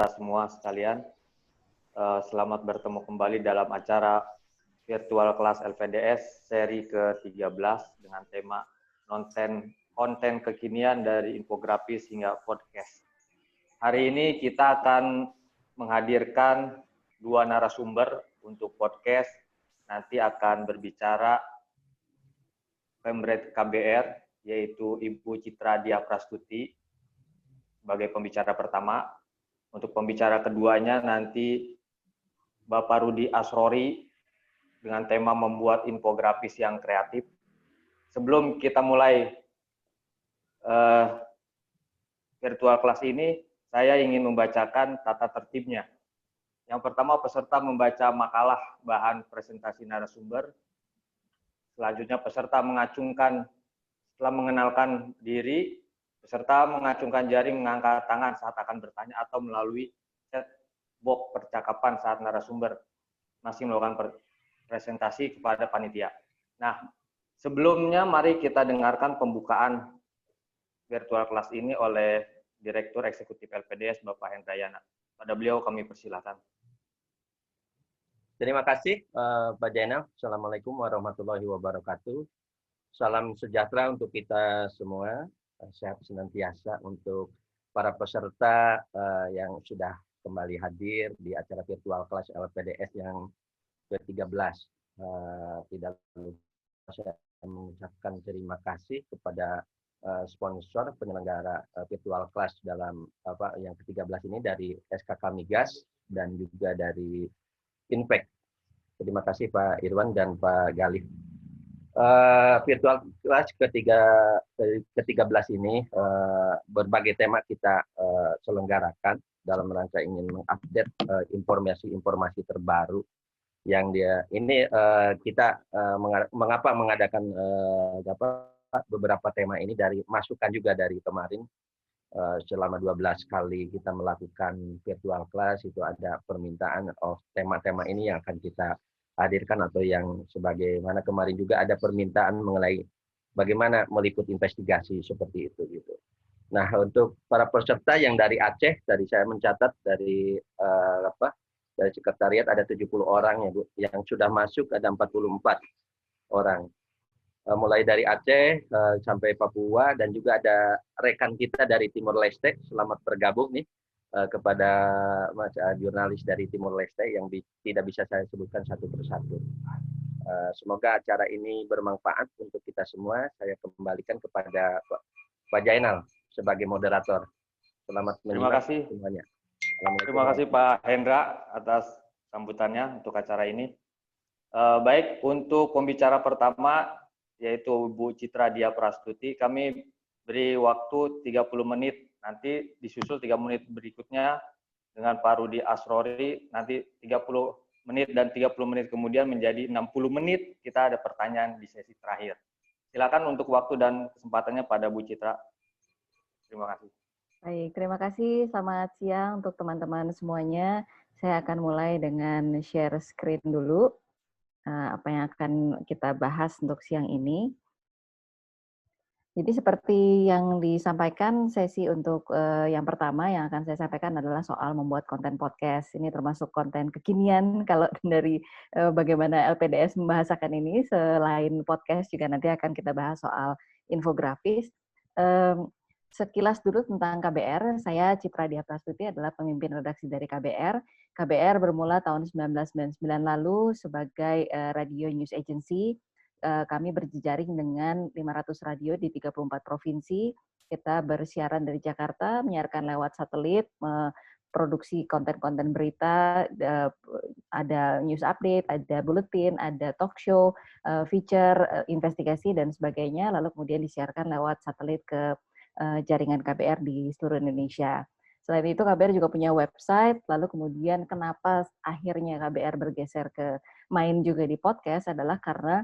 semua sekalian. Selamat bertemu kembali dalam acara virtual kelas LPDS seri ke-13 dengan tema konten kekinian dari infografis hingga podcast. Hari ini kita akan menghadirkan dua narasumber untuk podcast. Nanti akan berbicara Pemret KBR, yaitu Ibu Citra Dia Prastuti sebagai pembicara pertama. Untuk pembicara keduanya nanti Bapak Rudi Asrori dengan tema membuat infografis yang kreatif. Sebelum kita mulai virtual kelas ini, saya ingin membacakan tata tertibnya. Yang pertama, peserta membaca makalah bahan presentasi narasumber. Selanjutnya, peserta setelah mengenalkan diri, peserta mengacungkan jari, mengangkat tangan saat akan bertanya atau melalui chat box percakapan saat narasumber masih melakukan presentasi kepada panitia. Nah, sebelumnya mari kita dengarkan pembukaan virtual kelas ini oleh Direktur Eksekutif LPDS Bapak Hendrayana. Pada beliau kami persilakan. Terima kasih Pak Jainal. Assalamualaikum warahmatullahi wabarakatuh. Salam sejahtera untuk kita semua. Sehat senantiasa untuk para peserta yang sudah kembali hadir di acara virtual kelas LPDS yang ke-13. Tidak lupa saya mengucapkan terima kasih kepada sponsor penyelenggara virtual kelas dalam yang ke-13 ini dari SKK Migas dan juga dari Impact. Terima kasih Pak Irwan dan Pak Galih. Virtual kelas ke-13 ini berbagai tema kita selenggarakan dalam rangka ingin mengupdate informasi-informasi terbaru yang kita mengapa mengadakan beberapa tema ini dari masukan juga dari kemarin. Selama 12 kali kita melakukan virtual class itu ada permintaan tema-tema ini yang akan kita hadirkan atau yang sebagaimana kemarin juga ada permintaan mengenai bagaimana meliput investigasi seperti itu gitu. Nah, untuk para peserta yang dari Aceh, dari saya mencatat dari sekretariat ada 70 orang ya Bu, yang sudah masuk ada 44 orang. Mulai dari Aceh sampai Papua dan juga ada rekan kita dari Timor Leste. Selamat bergabung nih kepada jurnalis dari Timor Leste yang tidak bisa saya sebutkan satu persatu. Semoga acara ini bermanfaat untuk kita semua. Saya kembalikan kepada Pak Jainal sebagai moderator. Selamat menyimak semuanya. Terima kasih Pak Hendra atas sambutannya untuk acara ini. Baik, untuk pembicara pertama yaitu Bu Citra Dia Prastuti, kami beri waktu 30 menit, nanti disusul 3 menit berikutnya dengan Pak Rudi Asrori, nanti 30 menit dan 30 menit kemudian menjadi 60 menit, kita ada pertanyaan di sesi terakhir. Silakan untuk waktu dan kesempatannya pada Bu Citra. Terima kasih. Baik, terima kasih. Selamat siang untuk teman-teman semuanya. Saya akan mulai dengan share screen dulu. Apa yang akan kita bahas untuk siang ini. Jadi seperti yang disampaikan, sesi untuk yang pertama yang akan saya sampaikan adalah soal membuat konten podcast. Ini termasuk konten kekinian kalau dari bagaimana LPDS membahasakan ini. Selain podcast juga nanti akan kita bahas soal infografis. Sekilas dulu tentang KBR, saya Citra Dia Prastuti adalah pemimpin redaksi dari KBR. KBR bermula tahun 1999 lalu sebagai radio news agency. Kami berjejaring dengan 500 radio di 34 provinsi. Kita bersiaran dari Jakarta, menyiarkan lewat satelit, produksi konten-konten berita, ada news update, ada bulletin, ada talk show, feature, investigasi, dan sebagainya. Lalu kemudian disiarkan lewat satelit ke jaringan KBR di seluruh Indonesia. Selain itu KBR juga punya website, lalu kemudian kenapa akhirnya KBR bergeser ke main juga di podcast adalah karena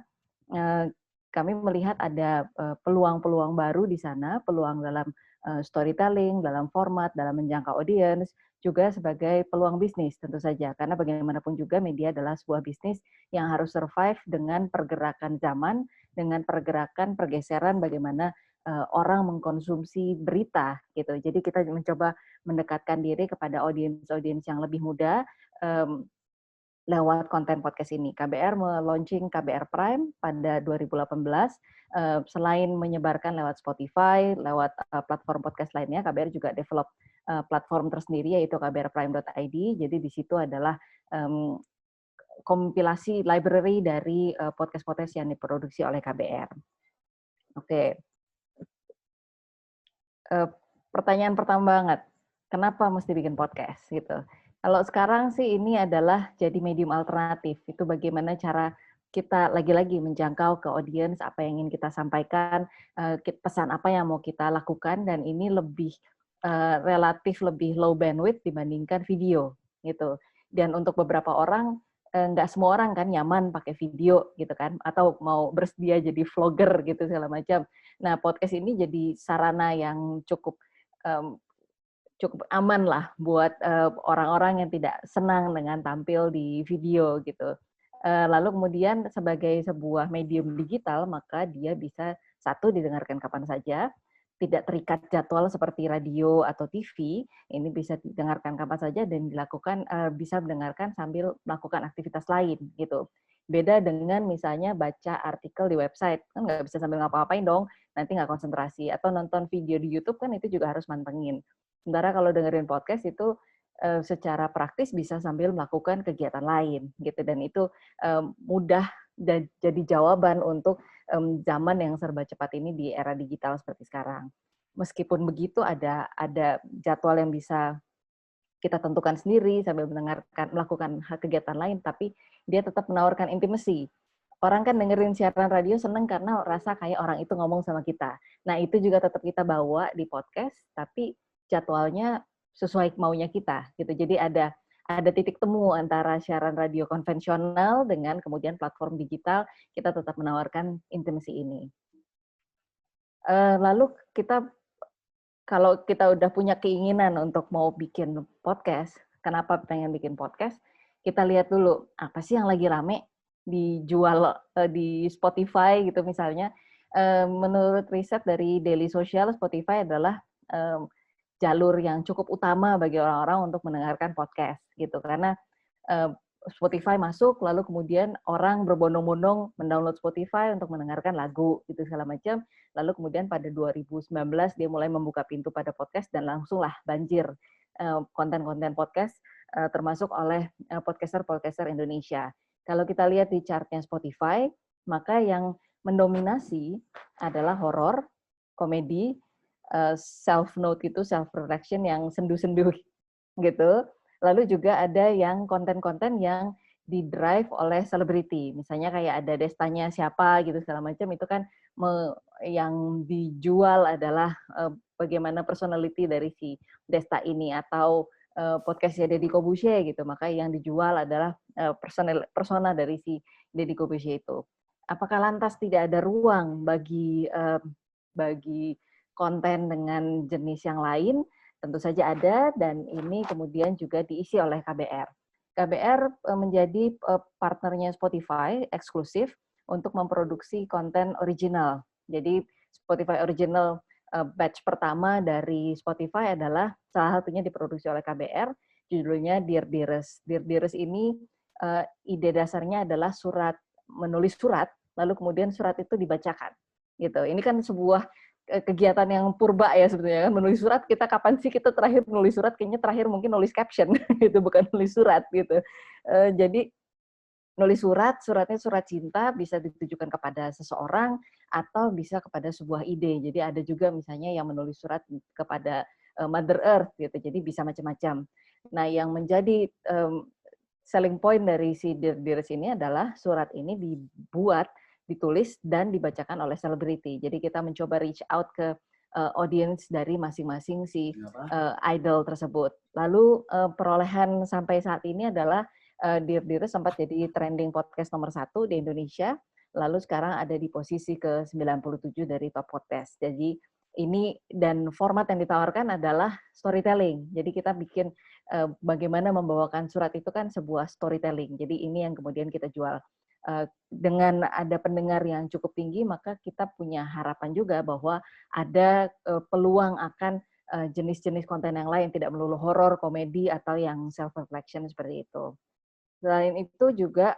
kami melihat ada peluang-peluang baru di sana, peluang dalam storytelling, dalam format, dalam menjangkau audiens, juga sebagai peluang bisnis tentu saja. Karena bagaimanapun juga media adalah sebuah bisnis yang harus survive dengan pergerakan zaman, dengan pergerakan pergeseran bagaimana orang mengkonsumsi berita gitu. Jadi kita mencoba mendekatkan diri kepada audiens yang lebih muda lewat konten podcast ini. KBR launching KBR Prime pada 2018. Selain menyebarkan lewat Spotify, lewat platform podcast lainnya, KBR juga develop platform tersendiri yaitu kbrprime.id. Jadi di situ adalah kompilasi library dari podcast-podcast yang diproduksi oleh KBR. Oke. Pertanyaan pertama banget, kenapa mesti bikin podcast gitu? Kalau sekarang sih ini adalah jadi medium alternatif. Itu bagaimana cara kita lagi-lagi menjangkau ke audiens apa yang ingin kita sampaikan, pesan apa yang mau kita lakukan, dan ini lebih relatif lebih low bandwidth dibandingkan video gitu. Dan untuk beberapa orang, nggak semua orang kan nyaman pakai video gitu kan, atau mau bersedia jadi vlogger gitu segala macam. Nah, podcast ini jadi sarana yang cukup aman lah buat orang-orang yang tidak senang dengan tampil di video gitu. Lalu kemudian sebagai sebuah medium digital, maka dia bisa satu didengarkan kapan saja, tidak terikat jadwal seperti radio atau TV, ini bisa didengarkan kapan saja dan dilakukan bisa mendengarkan sambil melakukan aktivitas lain gitu. Beda dengan misalnya baca artikel di website, kan nggak bisa sambil ngapa-ngapain dong, nanti nggak konsentrasi. Atau nonton video di YouTube kan itu juga harus mantengin. Sementara kalau dengerin podcast itu secara praktis bisa sambil melakukan kegiatan lain gitu, dan itu mudah jadi jawaban untuk zaman yang serba cepat ini di era digital seperti sekarang. Meskipun begitu ada jadwal yang bisa kita tentukan sendiri sambil melakukan kegiatan lain, tapi dia tetap menawarkan intimacy. Orang kan dengerin siaran radio seneng karena rasa kayak orang itu ngomong sama kita. Nah, itu juga tetap kita bawa di podcast, tapi jadwalnya sesuai maunya kita gitu. Jadi ada titik temu antara siaran radio konvensional dengan kemudian platform digital, kita tetap menawarkan intimacy ini. Lalu kalau kita udah punya keinginan untuk mau bikin podcast, kenapa pengen bikin podcast? Kita lihat dulu apa sih yang lagi rame dijual di Spotify gitu misalnya. Menurut riset dari Daily Social, Spotify adalah jalur yang cukup utama bagi orang-orang untuk mendengarkan podcast gitu, karena Spotify masuk, lalu kemudian orang berbondong-bondong mendownload Spotify untuk mendengarkan lagu gitu segala macam, lalu kemudian pada 2019 dia mulai membuka pintu pada podcast dan langsunglah banjir konten-konten podcast termasuk oleh podcaster-podcaster Indonesia. Kalau kita lihat di chartnya Spotify, maka yang mendominasi adalah horor, komedi, self-note itu self-reflection yang sendu-sendu gitu. Lalu juga ada yang konten-konten yang di-drive oleh selebriti. Misalnya kayak ada Destanya siapa gitu segala macam, itu kan yang dijual adalah bagaimana personality dari si Desta ini, atau podcastnya Deddy Corbuzier gitu. Maka yang dijual adalah persona dari si Deddy Corbuzier itu. Apakah lantas tidak ada ruang bagi konten dengan jenis yang lain? Tentu saja ada, dan ini kemudian juga diisi oleh KBR. KBR menjadi partnernya Spotify eksklusif untuk memproduksi konten original. Jadi Spotify Original batch pertama dari Spotify adalah salah satunya diproduksi oleh KBR, judulnya Dear Dearest. Dear Dearest ini ide dasarnya adalah menulis surat, lalu kemudian surat itu dibacakan. Gitu. Ini kan sebuah kegiatan yang purba ya sebetulnya kan, menulis surat. Kita kapan sih kita terakhir menulis surat? Kayaknya terakhir mungkin nulis caption gitu, bukan nulis surat gitu. Jadi nulis suratnya surat cinta, bisa ditujukan kepada seseorang atau bisa kepada sebuah ide. Jadi ada juga misalnya yang menulis surat kepada Mother Earth gitu. Jadi bisa macam-macam. Nah, yang menjadi selling point dari si Dear Dearest ini adalah surat ini ditulis dan dibacakan oleh selebriti. Jadi kita mencoba reach out ke audience dari masing-masing si idol tersebut. Lalu perolehan sampai saat ini adalah Dear Dearest sempat jadi trending podcast nomor 1 di Indonesia. Lalu sekarang ada di posisi ke-97 dari top podcast. Jadi ini, dan format yang ditawarkan adalah storytelling. Jadi kita bikin bagaimana membawakan surat itu kan sebuah storytelling. Jadi ini yang kemudian kita jual. dengan ada pendengar yang cukup tinggi, maka kita punya harapan juga bahwa ada peluang akan jenis-jenis konten yang lain, tidak melulu horor, komedi, atau yang self-reflection seperti itu. Selain itu juga,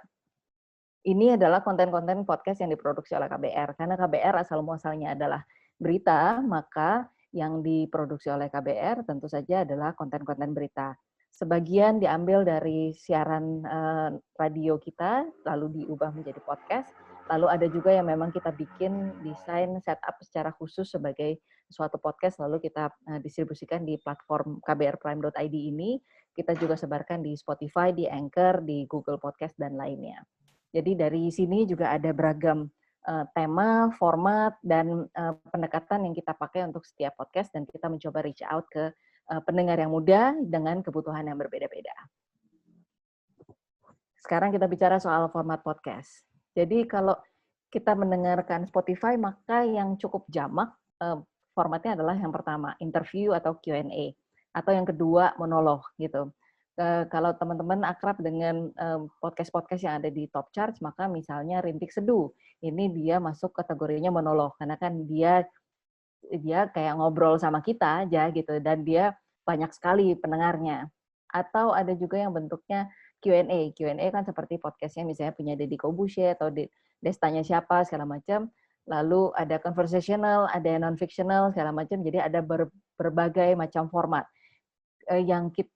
ini adalah konten-konten podcast yang diproduksi oleh KBR. Karena KBR asal-muasalnya adalah berita, maka yang diproduksi oleh KBR tentu saja adalah konten-konten berita. Sebagian diambil dari siaran radio kita, lalu diubah menjadi podcast. Lalu ada juga yang memang kita bikin desain setup secara khusus sebagai suatu podcast, lalu kita distribusikan di platform kbrprime.id ini. Kita juga sebarkan di Spotify, di Anchor, di Google Podcast, dan lainnya. Jadi dari sini juga ada beragam tema, format, dan pendekatan yang kita pakai untuk setiap podcast, dan kita mencoba reach out ke pendengar yang muda dengan kebutuhan yang berbeda-beda. Sekarang kita bicara soal format podcast. Jadi kalau kita mendengarkan Spotify, maka yang cukup jamak formatnya adalah yang pertama, interview atau Q&A. Atau yang kedua, monolog gitu. Kalau teman-teman akrab dengan podcast-podcast yang ada di top charts, maka misalnya Rintik Seduh, ini dia masuk kategorinya monolog, karena kan dia kayak ngobrol sama kita aja gitu, dan dia banyak sekali pendengarnya. Atau ada juga yang bentuknya Q&A. Q&A kan seperti podcastnya misalnya punya Deddy Corbuzier atau Destanya siapa segala macam. Lalu ada conversational, ada non-fictional segala macam. Jadi ada berbagai macam format. Yang kita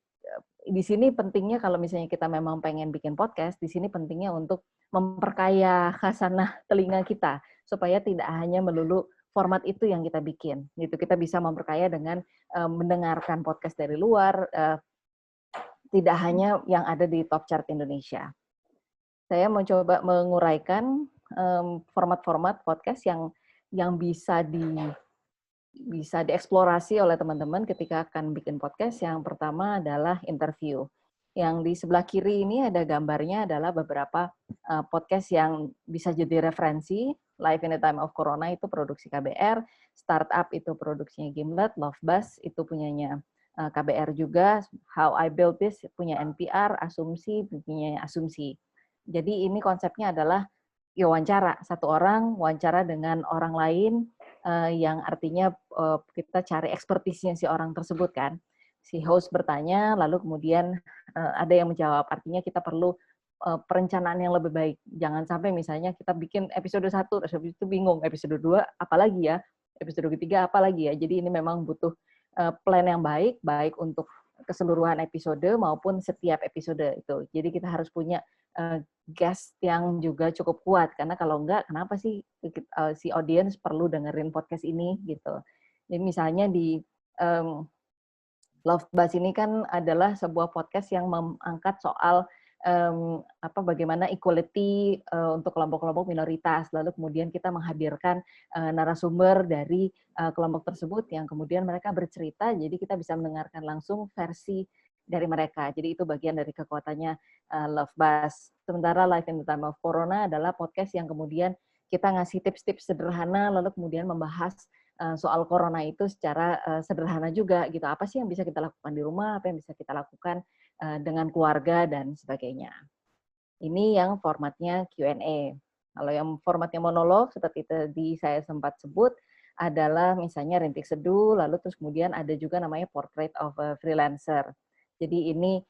di sini pentingnya kalau misalnya kita memang pengen bikin podcast, di sini pentingnya untuk memperkaya khasanah telinga kita supaya tidak hanya melulu format itu yang kita bikin. Gitu, kita bisa memperkaya dengan mendengarkan podcast dari luar, tidak hanya yang ada di top chart Indonesia. Saya mau coba menguraikan format-format podcast yang bisa dieksplorasi oleh teman-teman ketika akan bikin podcast. Yang pertama adalah interview. Yang di sebelah kiri ini ada gambarnya adalah beberapa podcast yang bisa jadi referensi. Live in the Time of Corona itu produksi KBR, Startup itu produksinya Gimlet, Love Buzz itu punyanya KBR juga, How I Built This punya NPR, Asumsi punya Asumsi. Jadi ini konsepnya adalah wawancara, satu orang wawancara dengan orang lain, yang artinya kita cari ekspertisnya si orang tersebut kan. Si host bertanya, lalu kemudian ada yang menjawab. Artinya kita perlu perencanaan yang lebih baik. Jangan sampai misalnya kita bikin episode 1, terus habis itu bingung, episode 2 apalagi ya, episode ketiga apalagi ya. Jadi ini memang butuh plan yang baik, baik untuk keseluruhan episode maupun setiap episode itu. Jadi kita harus punya guest yang juga cukup kuat, karena kalau enggak, kenapa sih si audience perlu dengerin podcast ini gitu. Jadi misalnya di Love Buzz ini kan adalah sebuah podcast yang mengangkat soal bagaimana equality untuk kelompok-kelompok minoritas, lalu kemudian kita menghadirkan narasumber dari kelompok tersebut yang kemudian mereka bercerita, jadi kita bisa mendengarkan langsung versi dari mereka. Jadi itu bagian dari kekuatannya Love Buzz. Sementara Live in the Time of Corona adalah podcast yang kemudian kita ngasih tips-tips sederhana, lalu kemudian membahas soal corona itu secara sederhana juga gitu. Apa sih yang bisa kita lakukan di rumah, apa yang bisa kita lakukan dengan keluarga dan sebagainya. Ini yang formatnya Q&A. Kalau yang formatnya monolog seperti tadi saya sempat sebut adalah misalnya Rintik Seduh, lalu terus kemudian ada juga namanya Portrait of a Freelancer. Jadi ini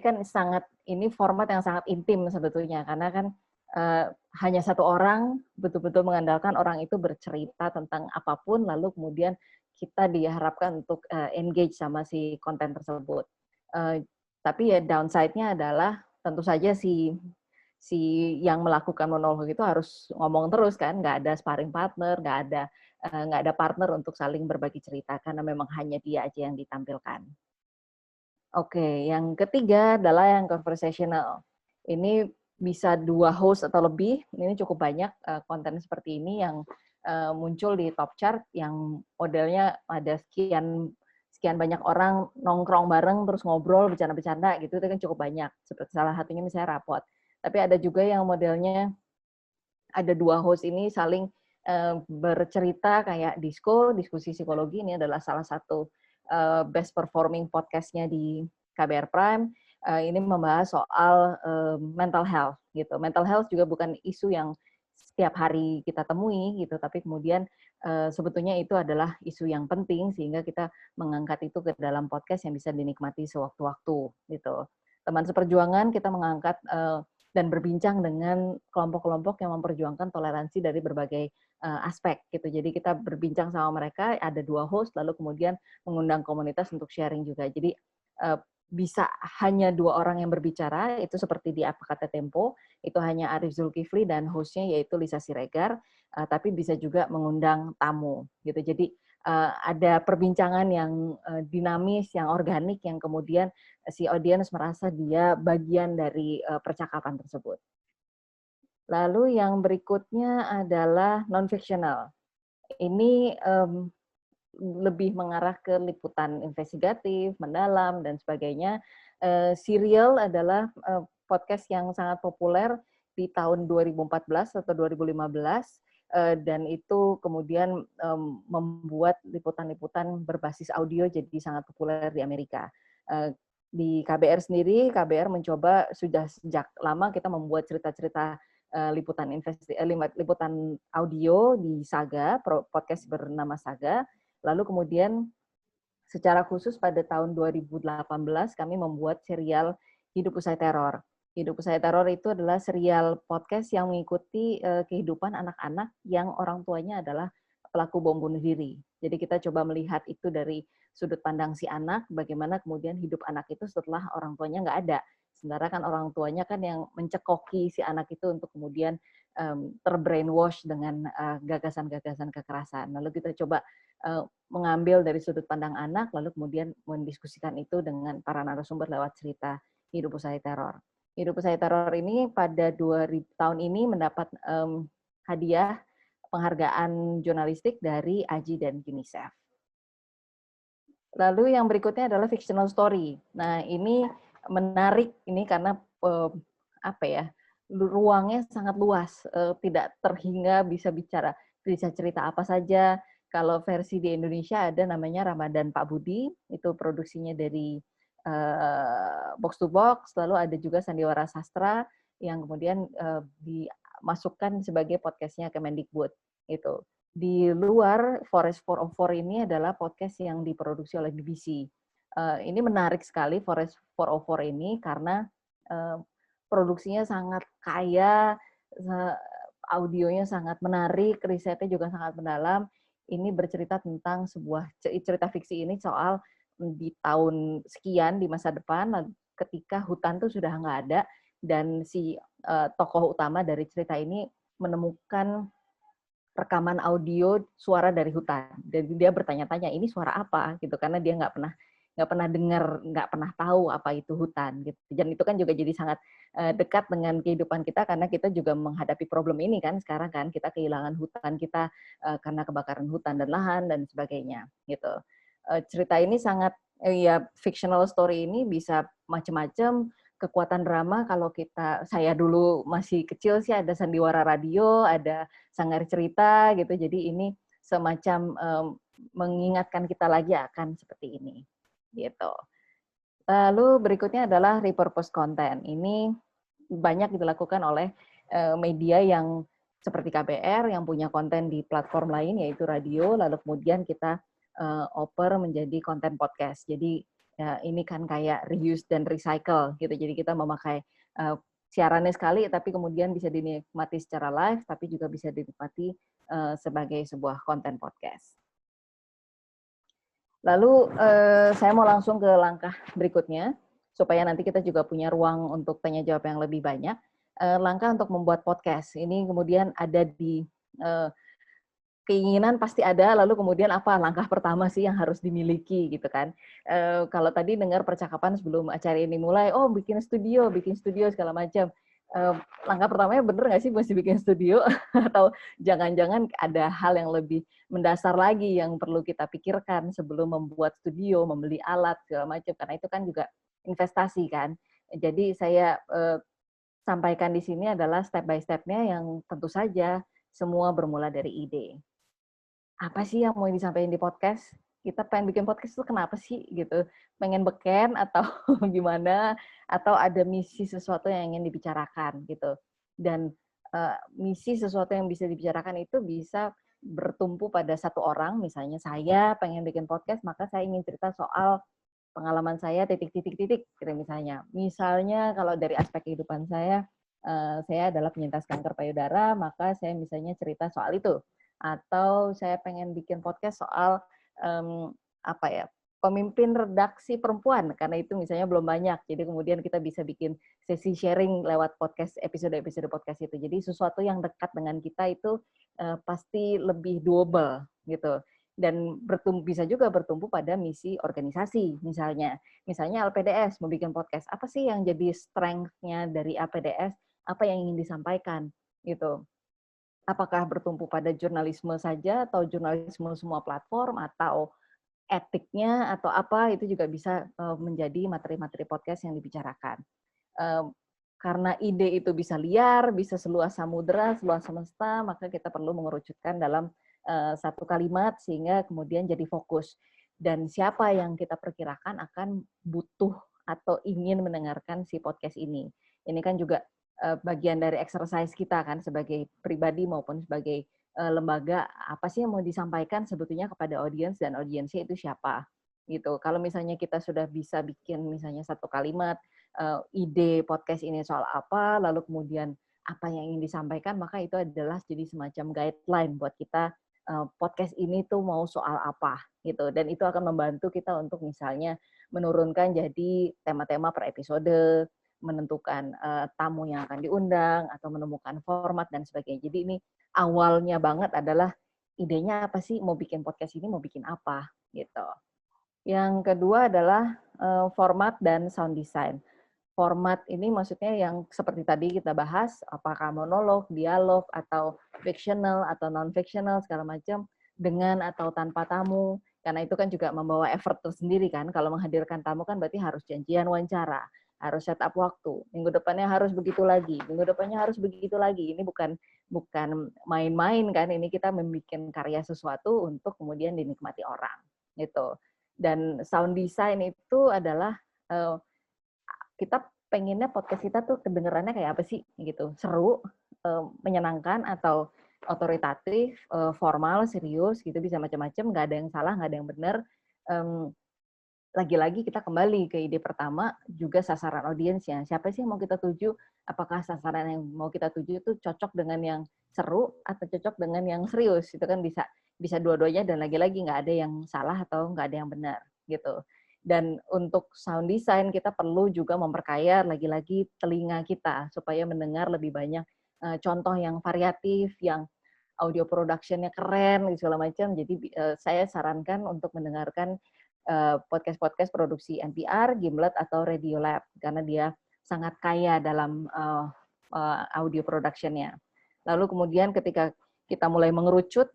kan ini format yang sangat intim sebetulnya, karena kan hanya satu orang, betul-betul mengandalkan orang itu bercerita tentang apapun, lalu kemudian kita diharapkan untuk engage sama si konten tersebut. Tapi ya downside-nya adalah tentu saja si yang melakukan monolog itu harus ngomong terus kan, nggak ada sparring partner, nggak ada partner untuk saling berbagi cerita, karena memang hanya dia aja yang ditampilkan. Oke, yang ketiga adalah yang conversational. Ini bisa 2 host atau lebih, ini cukup banyak konten seperti ini yang muncul di top chart, yang modelnya ada sekian banyak orang nongkrong bareng, terus ngobrol, bercanda-bercanda gitu, itu kan cukup banyak. Seperti salah satunya misalnya Rapot. Tapi ada juga yang modelnya ada 2 host ini saling bercerita kayak diskusi psikologi. Ini adalah salah satu best performing podcast-nya di KBR Prime. ini membahas soal mental health gitu. Mental health juga bukan isu yang setiap hari kita temui gitu, tapi kemudian sebetulnya itu adalah isu yang penting sehingga kita mengangkat itu ke dalam podcast yang bisa dinikmati sewaktu-waktu gitu. Teman seperjuangan kita mengangkat dan berbincang dengan kelompok-kelompok yang memperjuangkan toleransi dari berbagai aspek gitu. Jadi kita berbincang sama mereka, ada 2 host, lalu kemudian mengundang komunitas untuk sharing juga. Jadi bisa hanya 2 orang yang berbicara, itu seperti di Apa Kata Tempo, itu hanya Arif Zulkifli dan hostnya yaitu Lisa Siregar, tapi bisa juga mengundang tamu gitu. Jadi ada perbincangan yang dinamis, yang organik, yang kemudian si audiens merasa dia bagian dari percakapan tersebut. Lalu yang berikutnya adalah non-fictional. Ini lebih mengarah ke liputan investigatif, mendalam, dan sebagainya. Serial adalah podcast yang sangat populer di tahun 2014 atau 2015, dan itu kemudian membuat liputan-liputan berbasis audio jadi sangat populer di Amerika. Di KBR sendiri, KBR mencoba sudah sejak lama kita membuat cerita-cerita liputan audio di Saga, podcast bernama Saga. Lalu kemudian secara khusus pada tahun 2018 kami membuat serial Hidup Usai Teror. Hidup Usai Teror itu adalah serial podcast yang mengikuti kehidupan anak-anak yang orang tuanya adalah pelaku bom bunuh diri. Jadi kita coba melihat itu dari sudut pandang si anak, bagaimana kemudian hidup anak itu setelah orang tuanya nggak ada. Sementara kan orang tuanya kan yang mencekoki si anak itu untuk kemudian terbrainwash dengan gagasan-gagasan kekerasan. Lalu kita coba mengambil dari sudut pandang anak, lalu kemudian mendiskusikan itu dengan para narasumber lewat cerita Hidup Usai Teror. Hidup Usai Teror ini pada 2000 tahun ini mendapat hadiah penghargaan jurnalistik dari AJI dan UNICEF. Lalu yang berikutnya adalah fictional story. Nah, ini menarik ini karena ruangnya sangat luas, tidak terhingga bisa cerita apa saja. Kalau versi di Indonesia ada namanya Ramadan Pak Budi, itu produksinya dari Box to Box, lalu ada juga Sandiwara Sastra yang kemudian dimasukkan sebagai podcastnya Kemendikbud. Itu. Di luar, Forest 404 ini adalah podcast yang diproduksi oleh BBC. Ini menarik sekali Forest 404 ini karena produksinya sangat kaya, audionya sangat menarik, risetnya juga sangat mendalam. Ini bercerita tentang sebuah cerita fiksi ini soal di tahun sekian di masa depan ketika hutan tuh sudah nggak ada dan si tokoh utama dari cerita ini menemukan rekaman audio suara dari hutan. Dan dia bertanya-tanya ini suara apa gitu karena dia nggak pernah dengar, nggak pernah tahu apa itu hutan gitu. Dan itu kan juga jadi sangat dekat dengan kehidupan kita karena kita juga menghadapi problem ini kan sekarang kan kita kehilangan hutan kita karena kebakaran hutan dan lahan dan sebagainya gitu. Cerita ini sangat ya fictional story ini bisa macam-macam. Kekuatan drama kalau saya dulu masih kecil sih ada Sandiwara Radio, ada Sanggar Cerita gitu. Jadi ini semacam mengingatkan kita lagi akan seperti ini. Gitu. Lalu berikutnya adalah repurpose content. Ini banyak dilakukan oleh media yang seperti KBR yang punya konten di platform lain yaitu radio, lalu kemudian kita oper menjadi konten podcast. Jadi ya, ini kan kayak reuse dan recycle gitu. Jadi kita memakai siarannya sekali, tapi kemudian bisa dinikmati secara live, tapi juga bisa dinikmati sebagai sebuah konten podcast. Lalu saya mau langsung ke langkah berikutnya, supaya nanti kita juga punya ruang untuk tanya jawab yang lebih banyak. Langkah untuk membuat podcast, ini kemudian ada di keinginan pasti ada, lalu kemudian apa langkah pertama sih yang harus dimiliki gitu kan. Kalau tadi dengar percakapan sebelum acara ini mulai, oh bikin studio segala macam. Langkah pertamanya bener nggak sih mesti bikin studio atau jangan-jangan ada hal yang lebih mendasar lagi yang perlu kita pikirkan sebelum membuat studio, membeli alat segala macam karena itu kan juga investasi kan. Jadi saya sampaikan di sini adalah step by step-nya yang tentu saja semua bermula dari ide. Apa sih yang mau disampaikan di podcast? kita pengen bikin podcast itu kenapa sih gitu, pengen beken atau gimana, atau ada misi sesuatu yang ingin dibicarakan gitu. Dan misi sesuatu yang bisa dibicarakan itu bisa bertumpu pada satu orang, misalnya saya pengen bikin podcast, maka saya ingin cerita soal pengalaman saya titik-titik-titik gitu misalnya. Misalnya kalau dari aspek kehidupan saya adalah penyintas kanker payudara, maka saya misalnya cerita soal itu. Atau saya pengen bikin podcast soal apa ya, pemimpin redaksi perempuan, karena itu misalnya belum banyak. Jadi kemudian kita bisa bikin sesi sharing lewat podcast, episode-episode podcast itu. Jadi sesuatu yang dekat dengan kita itu pasti lebih doable gitu. Dan bisa juga bertumpu pada misi organisasi misalnya. Misalnya LPDS mau bikin podcast, apa sih yang jadi strength-nya dari LPDS, apa yang ingin disampaikan gitu. Apakah bertumpu pada jurnalisme saja atau jurnalisme semua platform atau etiknya atau apa, itu juga bisa menjadi materi-materi podcast yang dibicarakan. Karena ide itu bisa liar, bisa seluas samudera, seluas semesta, maka kita perlu mengerucutkan dalam satu kalimat sehingga kemudian jadi fokus. Dan siapa yang kita perkirakan akan butuh atau ingin mendengarkan si podcast ini. Ini kan juga bagian dari exercise kita kan sebagai pribadi maupun sebagai lembaga, apa sih yang mau disampaikan sebetulnya kepada audiens dan audiensnya itu siapa gitu. Kalau misalnya kita sudah bisa bikin misalnya satu kalimat ide podcast ini soal apa, lalu kemudian apa yang ingin disampaikan, maka itu adalah jadi semacam guideline buat kita podcast ini tuh mau soal apa gitu. Dan itu akan membantu kita untuk misalnya menurunkan jadi tema-tema per episode, menentukan tamu yang akan diundang atau menemukan format dan sebagainya. Jadi ini awalnya banget adalah idenya apa sih, mau bikin podcast ini mau bikin apa gitu. Yang kedua adalah format dan sound design. Format ini maksudnya yang seperti tadi kita bahas, apakah monolog, dialog, atau fictional, atau non-fictional, segala macam, dengan atau tanpa tamu. Karena itu kan juga membawa effort tersendiri kan, kalau menghadirkan tamu kan berarti harus janjian wawancara, harus set up waktu, minggu depannya harus begitu lagi, minggu depannya harus begitu lagi. Ini bukan main-main kan, ini kita membuat karya sesuatu untuk kemudian dinikmati orang. Gitu. Dan sound design itu adalah kita pengennya podcast kita tuh kedengerannya kayak apa sih gitu, seru, menyenangkan atau otoritatif, formal, serius gitu, bisa macam-macam, nggak ada yang salah, nggak ada yang benar. Lagi-lagi kita kembali ke ide pertama, juga sasaran audiensnya. Siapa sih yang mau kita tuju? Apakah sasaran yang mau kita tuju itu cocok dengan yang seru atau cocok dengan yang serius? Itu kan bisa dua-duanya, dan lagi-lagi nggak ada yang salah atau nggak ada yang benar gitu. Dan untuk sound design kita perlu juga memperkaya lagi-lagi telinga kita supaya mendengar lebih banyak contoh yang variatif, yang audio production-nya keren segala macam. Jadi saya sarankan untuk mendengarkan podcast-podcast produksi NPR, Gimlet, atau Radiolab karena dia sangat kaya dalam audio production-nya. Lalu kemudian ketika kita mulai mengerucut,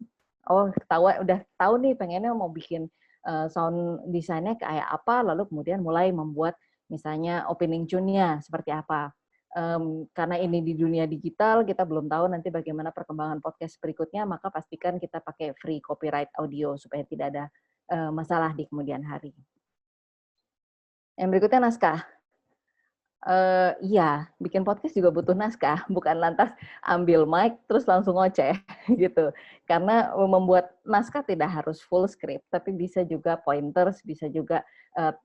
udah tahu nih pengennya mau bikin sound design-nya kayak apa, lalu kemudian mulai membuat misalnya opening tune-nya seperti apa. Karena ini di dunia digital, kita belum tahu nanti bagaimana perkembangan podcast berikutnya, maka pastikan kita pakai free copyright audio supaya tidak ada masalah di kemudian hari. Yang berikutnya naskah. Iya, bikin podcast juga butuh naskah, bukan lantas ambil mic terus langsung ngoceh gitu. Karena membuat naskah tidak harus full script, tapi bisa juga pointers, bisa juga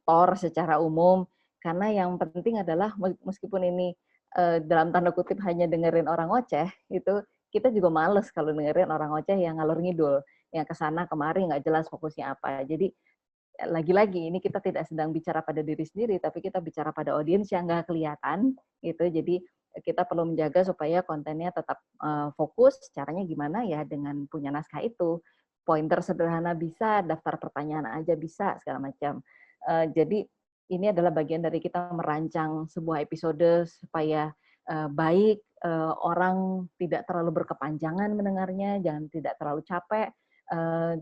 tor secara umum. Karena yang penting adalah meskipun ini dalam tanda kutip hanya dengerin orang ngoceh, itu kita juga males kalau dengerin orang ngoceh yang ngalur ngidul, yang kesana kemari nggak jelas fokusnya apa. Jadi lagi-lagi ini kita tidak sedang bicara pada diri sendiri, tapi kita bicara pada audiens yang nggak kelihatan gitu. Jadi kita perlu menjaga supaya kontennya tetap fokus. Caranya gimana ya? Dengan punya naskah itu, pointer sederhana bisa, daftar pertanyaan aja bisa, segala macam. Jadi ini adalah bagian dari kita merancang sebuah episode supaya baik, orang tidak terlalu berkepanjangan mendengarnya, jangan tidak terlalu capek,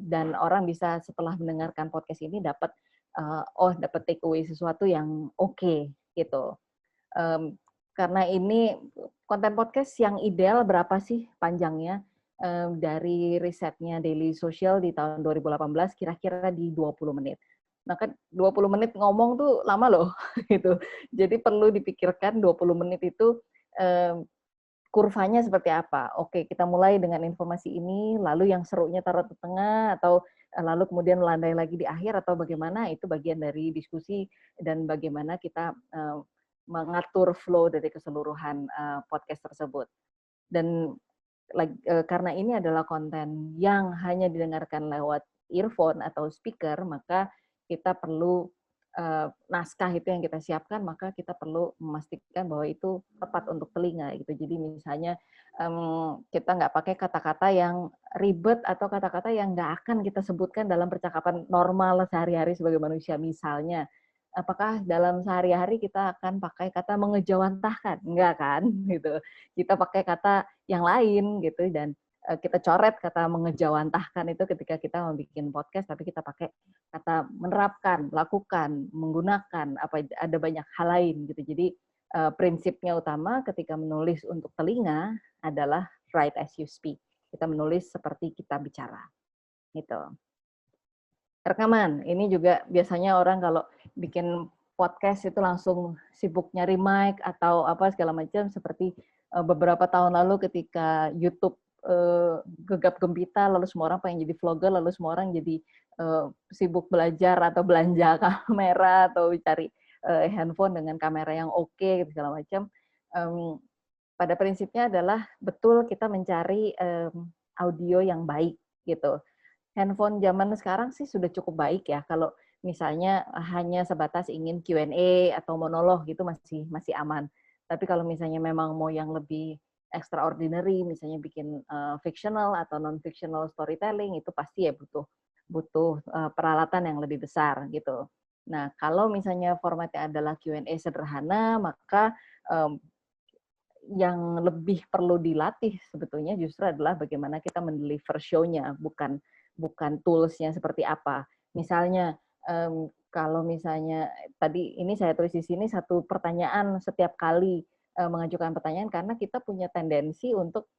dan orang bisa setelah mendengarkan podcast ini dapat dapat take away sesuatu yang oke gitu. Karena ini konten podcast yang ideal berapa sih panjangnya? dari risetnya Daily Social di tahun 2018 kira-kira di 20 menit. Maka 20 menit ngomong tuh lama loh gitu. Jadi perlu dipikirkan 20 menit itu kurvanya seperti apa. Oke, kita mulai dengan informasi ini, lalu yang serunya taruh di tengah, atau lalu kemudian melandai lagi di akhir, atau bagaimana, itu bagian dari diskusi dan bagaimana kita mengatur flow dari keseluruhan podcast tersebut. Dan karena ini adalah konten yang hanya didengarkan lewat earphone atau speaker, maka kita perlu naskah itu yang kita siapkan, maka kita perlu memastikan bahwa itu tepat untuk telinga gitu. Jadi misalnya kita nggak pakai kata-kata yang ribet atau kata-kata yang nggak akan kita sebutkan dalam percakapan normal sehari-hari sebagai manusia. Misalnya, apakah dalam sehari-hari kita akan pakai kata mengejawantahkan? Enggak kan? Gitu. Kita pakai kata yang lain gitu, dan kita coret kata mengejawantahkan itu ketika kita membuat podcast, tapi kita pakai kata menerapkan, lakukan, menggunakan, ada banyak hal lain gitu. Jadi prinsipnya utama ketika menulis untuk telinga adalah write as you speak. Kita menulis seperti kita bicara. Gitu. Rekaman, ini juga biasanya orang kalau bikin podcast itu langsung sibuk nyari mic atau apa segala macam, seperti beberapa tahun lalu ketika YouTube gegap gempita, lalu semua orang pengen jadi vlogger, lalu semua orang jadi sibuk belajar atau belanja kamera atau cari handphone dengan kamera yang oke gitu segala macam. Pada prinsipnya adalah betul kita mencari audio yang baik gitu. Handphone zaman sekarang sih sudah cukup baik ya. Kalau misalnya hanya sebatas ingin Q&A atau monolog gitu masih aman. Tapi kalau misalnya memang mau yang lebih extraordinary, misalnya bikin fictional atau non-fictional storytelling, itu pasti ya butuh peralatan yang lebih besar gitu. Nah, kalau misalnya formatnya adalah Q&A sederhana, maka yang lebih perlu dilatih sebetulnya justru adalah bagaimana kita mendeliver show-nya, bukan tools-nya seperti apa. Misalnya, kalau misalnya tadi ini saya tulis di sini satu pertanyaan setiap kali mengajukan pertanyaan, karena kita punya tendensi untuk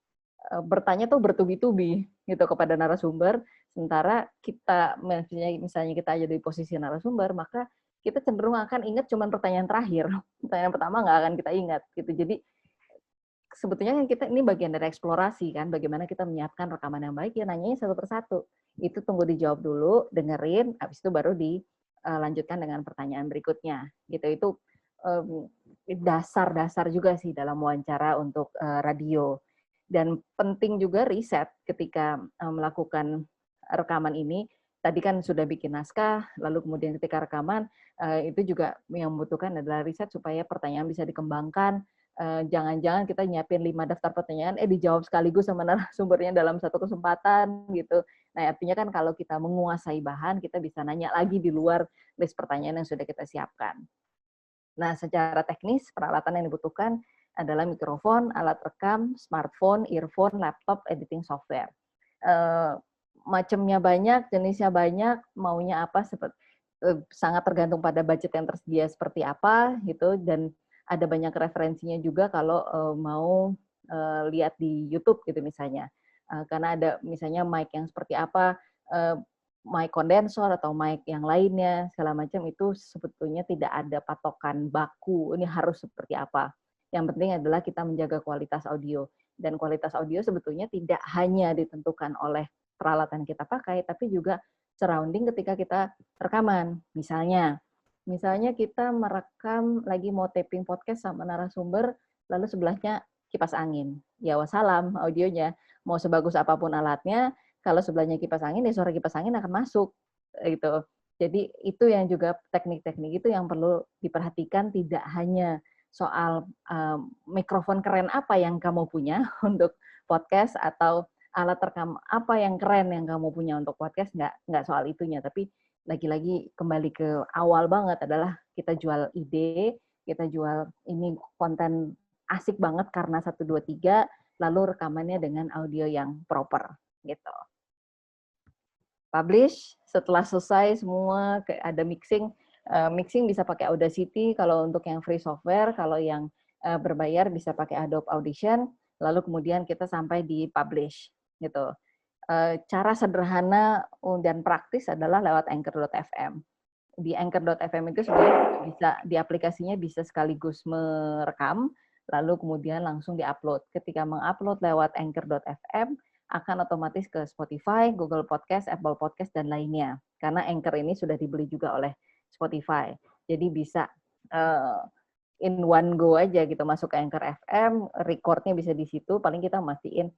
bertanya tuh bertubi-tubi gitu kepada narasumber, sementara kita misalnya kita aja di posisi narasumber, maka kita cenderung akan ingat cuma pertanyaan terakhir. Pertanyaan pertama nggak akan kita ingat gitu. Jadi sebetulnya kita ini bagian dari eksplorasi kan, bagaimana kita menyiapkan rekaman yang baik, ya nanyanya satu persatu. Itu tunggu dijawab dulu, dengerin, habis itu baru dilanjutkan dengan pertanyaan berikutnya. Gitu. Itu dasar-dasar juga sih dalam wawancara untuk radio. Dan penting juga riset ketika melakukan rekaman ini. Tadi kan sudah bikin naskah, lalu kemudian ketika rekaman, itu juga yang membutuhkan adalah riset supaya pertanyaan bisa dikembangkan. Jangan-jangan kita nyiapin 5 daftar pertanyaan, dijawab sekaligus sama narasumbernya dalam satu kesempatan gitu. Nah, artinya kan kalau kita menguasai bahan, kita bisa nanya lagi di luar list pertanyaan yang sudah kita siapkan. Nah, secara teknis, peralatan yang dibutuhkan adalah mikrofon, alat rekam, smartphone, earphone, laptop, editing software. Macamnya banyak, jenisnya banyak, maunya apa, sangat tergantung pada budget yang tersedia seperti apa gitu, dan ada banyak referensinya juga kalau mau lihat di YouTube gitu misalnya. Karena ada misalnya mic yang seperti apa, mic kondensor atau mic yang lainnya, segala macam, itu sebetulnya tidak ada patokan baku, ini harus seperti apa. Yang penting adalah kita menjaga kualitas audio. Dan kualitas audio sebetulnya tidak hanya ditentukan oleh peralatan kita pakai, tapi juga surrounding ketika kita rekaman. Misalnya kita merekam lagi mau taping podcast sama narasumber, lalu sebelahnya kipas angin. Ya wassalam audionya. Mau sebagus apapun alatnya, kalau sebelahnya kipas angin, ya suara kipas angin akan masuk. Gitu. Jadi itu yang juga teknik-teknik itu yang perlu diperhatikan, tidak hanya soal mikrofon keren apa yang kamu punya untuk podcast, atau alat rekam apa yang keren yang kamu punya untuk podcast, nggak soal itunya, tapi lagi-lagi kembali ke awal banget adalah kita jual ide, kita jual ini konten asik banget karena 1, 2, 3, lalu rekamannya dengan audio yang proper gitu. Publish, setelah selesai semua ada mixing, mixing bisa pakai Audacity kalau untuk yang free software, kalau yang berbayar bisa pakai Adobe Audition, lalu kemudian kita sampai di publish. gitu. Cara sederhana dan praktis adalah lewat Anchor.fm. Di Anchor.fm itu sebenarnya bisa di aplikasinya bisa sekaligus merekam, lalu kemudian langsung diupload. Ketika mengupload lewat Anchor.fm, akan otomatis ke Spotify, Google Podcast, Apple Podcast, dan lainnya. Karena Anchor ini sudah dibeli juga oleh Spotify. Jadi bisa in one go aja gitu, masuk ke Anchor FM, recordnya bisa di situ, paling kita mastiin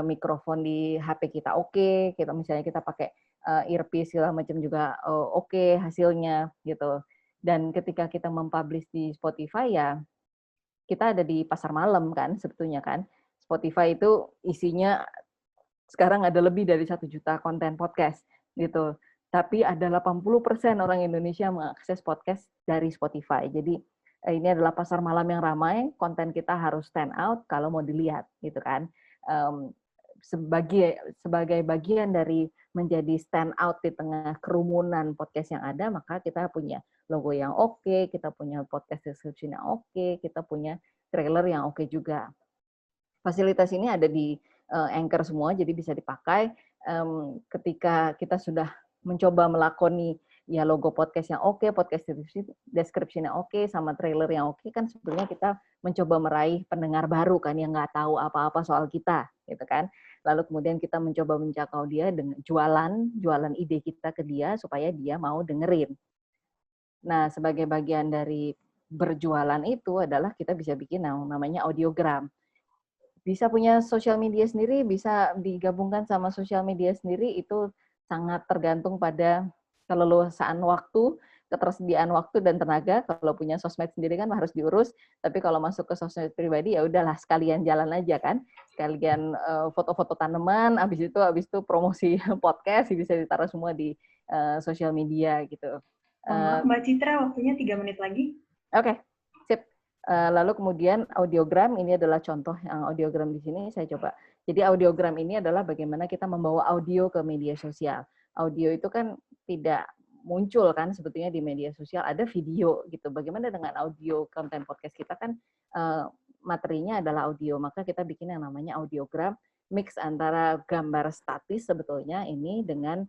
mikrofon di HP kita oke, kita misalnya kita pakai earpiece segala macam juga oke hasilnya gitu. Dan ketika kita mempublish di Spotify ya kita ada di pasar malam kan sebetulnya kan. Spotify itu isinya sekarang ada lebih dari 1 juta konten podcast gitu. Tapi ada 80% orang Indonesia mengakses podcast dari Spotify. Jadi ini adalah pasar malam yang ramai, konten kita harus stand out kalau mau dilihat gitu kan. Sebagai bagian dari menjadi stand out di tengah kerumunan podcast yang ada, maka kita punya logo yang oke, kita punya podcast description yang oke, kita punya trailer yang oke juga. Fasilitas ini ada di Anchor semua, jadi bisa dipakai ketika kita sudah mencoba melakoni ya logo podcast yang oke, podcast description yang oke, sama trailer yang oke, kan sebetulnya kita mencoba meraih pendengar baru kan yang nggak tahu apa-apa soal kita, gitu kan. Lalu kemudian kita mencoba menjangkau dia dengan jualan ide kita ke dia supaya dia mau dengerin. Nah, sebagai bagian dari berjualan itu adalah kita bisa bikin namanya audiogram. Bisa punya sosial media sendiri, bisa digabungkan sama sosial media sendiri, itu sangat tergantung pada keleluasaan waktu, ketersediaan waktu dan tenaga. Kalau punya sosmed sendiri kan harus diurus, tapi kalau masuk ke sosmed pribadi ya udahlah sekalian jalan aja kan, sekalian foto-foto tanaman, habis itu promosi podcast bisa ditaruh semua di sosial media gitu. Maaf Mbak Citra, waktunya 3 menit lagi. Oke, sip. Lalu kemudian audiogram, ini adalah contoh yang audiogram di sini saya coba. Jadi audiogram ini adalah bagaimana kita membawa audio ke media sosial. Audio itu kan tidak muncul kan sebetulnya di media sosial, ada video gitu. Bagaimana dengan audio konten podcast kita kan materinya adalah audio, maka kita bikin yang namanya audiogram, mix antara gambar statis sebetulnya ini dengan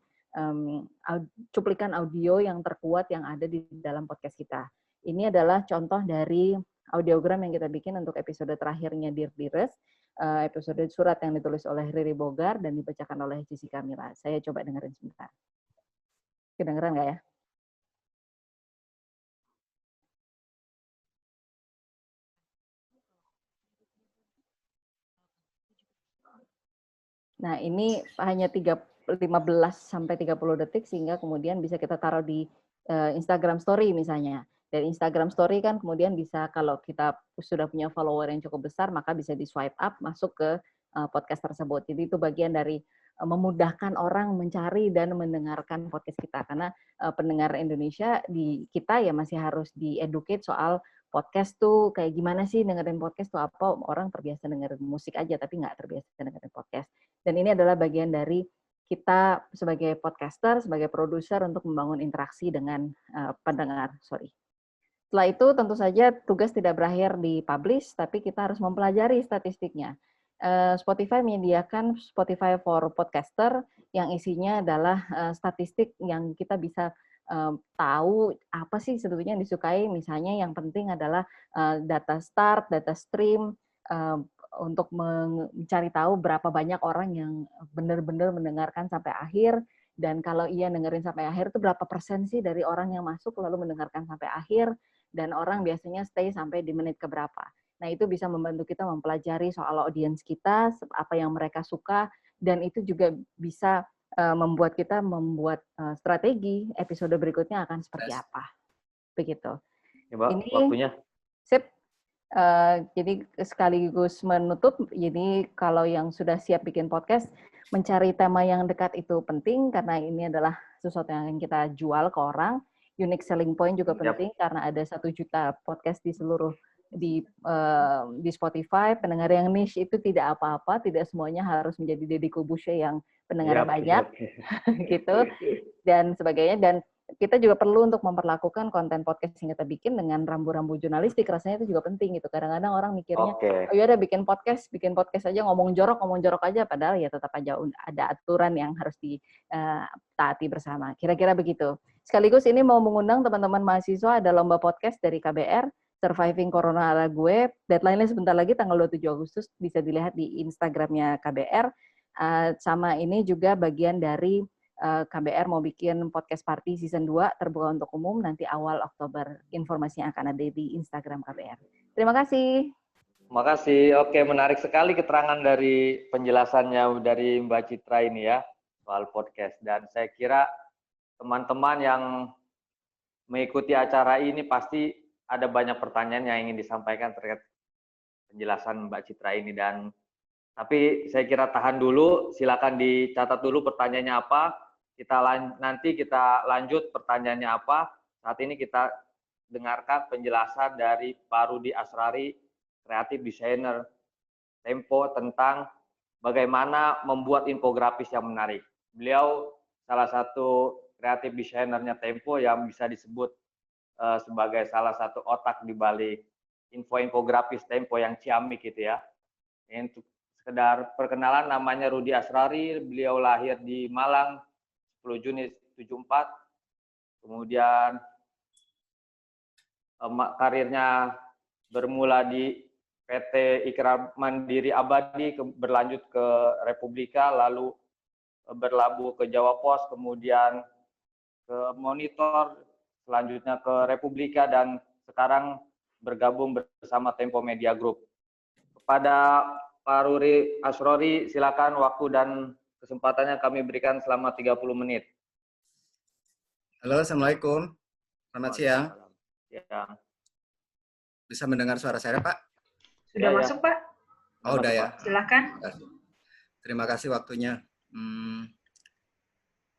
cuplikan audio yang terkuat yang ada di dalam podcast kita. Ini adalah contoh dari audiogram yang kita bikin untuk episode terakhirnya Dear Dearest, episode surat yang ditulis oleh Riri Bogar dan dibacakan oleh Jessica Mila. Saya coba dengerin sebentar. Kedengeran nggak ya? Nah, ini hanya 15 sampai 30 detik sehingga kemudian bisa kita taruh di Instagram Story misalnya. Dan Instagram Story kan kemudian bisa kalau kita sudah punya follower yang cukup besar, maka bisa di swipe up masuk ke podcast tersebut. Jadi itu bagian dari memudahkan orang mencari dan mendengarkan podcast kita. Karena pendengar Indonesia di kita ya masih harus di-educate soal podcast tuh kayak gimana sih, dengerin podcast tuh apa, orang terbiasa dengerin musik aja tapi nggak terbiasa dengerin podcast. Dan ini adalah bagian dari kita sebagai podcaster, sebagai produser untuk membangun interaksi dengan pendengar. Setelah itu tentu saja tugas tidak berakhir di publish, tapi kita harus mempelajari statistiknya. Spotify menyediakan Spotify for Podcaster yang isinya adalah statistik yang kita bisa tahu apa sih sebetulnya yang disukai. Misalnya yang penting adalah data start, data stream, untuk mencari tahu berapa banyak orang yang benar-benar mendengarkan sampai akhir. Dan kalau ia dengerin sampai akhir itu berapa persen sih dari orang yang masuk lalu mendengarkan sampai akhir. Dan orang biasanya stay sampai di menit keberapa. Nah, itu bisa membantu kita mempelajari soal audiens kita, apa yang mereka suka, dan itu juga bisa membuat kita membuat strategi episode berikutnya akan seperti apa. Begitu. Ya, Mbak, ini waktunya. Sip. Jadi sekaligus menutup, jadi kalau yang sudah siap bikin podcast, mencari tema yang dekat itu penting, karena ini adalah sesuatu yang kita jual ke orang. Unique selling point juga penting, karena ada 1 juta podcast di seluruh di Spotify. Pendengar yang niche itu tidak apa-apa, tidak semuanya harus menjadi Deddy Corbuzier yang pendengar banyak, gitu dan sebagainya. Dan kita juga perlu untuk memperlakukan konten podcast yang kita bikin dengan rambu-rambu jurnalistik. Rasanya itu juga penting gitu. Kadang-kadang orang mikirnya, oh ya udah bikin podcast aja, ngomong jorok aja, padahal ya tetap aja ada aturan yang harus ditaati bersama. Kira-kira begitu. Sekaligus ini mau mengundang teman-teman mahasiswa, ada lomba podcast dari KBR, Surviving Corona ala gue. Deadline-nya sebentar lagi tanggal 27 Agustus, bisa dilihat di Instagramnya KBR. Sama ini juga bagian dari KBR mau bikin podcast party season 2 terbuka untuk umum nanti awal Oktober. Informasinya akan ada di Instagram KBR. Terima kasih. Terima kasih. Oke, menarik sekali keterangan dari penjelasannya dari Mbak Citra ini ya soal podcast. Dan saya kira teman-teman yang mengikuti acara ini pasti ada banyak pertanyaan yang ingin disampaikan terkait penjelasan Mbak Citra ini. Tapi saya kira tahan dulu, silakan dicatat dulu pertanyaannya apa. Nanti kita lanjut pertanyaannya apa. Saat ini kita dengarkan penjelasan dari Pak Rudi Asrari, kreatif designer Tempo, tentang bagaimana membuat infografis yang menarik. Beliau salah satu kreatif desainernya Tempo yang bisa disebut sebagai salah satu otak di balik infografis Tempo yang ciamik gitu ya. Untuk sekedar perkenalan, namanya Rudi Asrari, beliau lahir di Malang 10 Juni 74, kemudian karirnya bermula di PT Ikrar Mandiri Abadi, berlanjut ke Republika, lalu berlabuh ke Jawa Pos, kemudian ke Monitor, selanjutnya ke Republika, dan sekarang bergabung bersama Tempo Media Group. Kepada Pak Rudi Asrari, silakan waktu dan kesempatannya kami berikan selama 30 menit. Halo, Assalamualaikum. Selamat siang. Siang. Bisa mendengar suara saya, Pak? Sudah Ya, masuk, Pak? Oh, udah ya. Silakan. Terima kasih waktunya.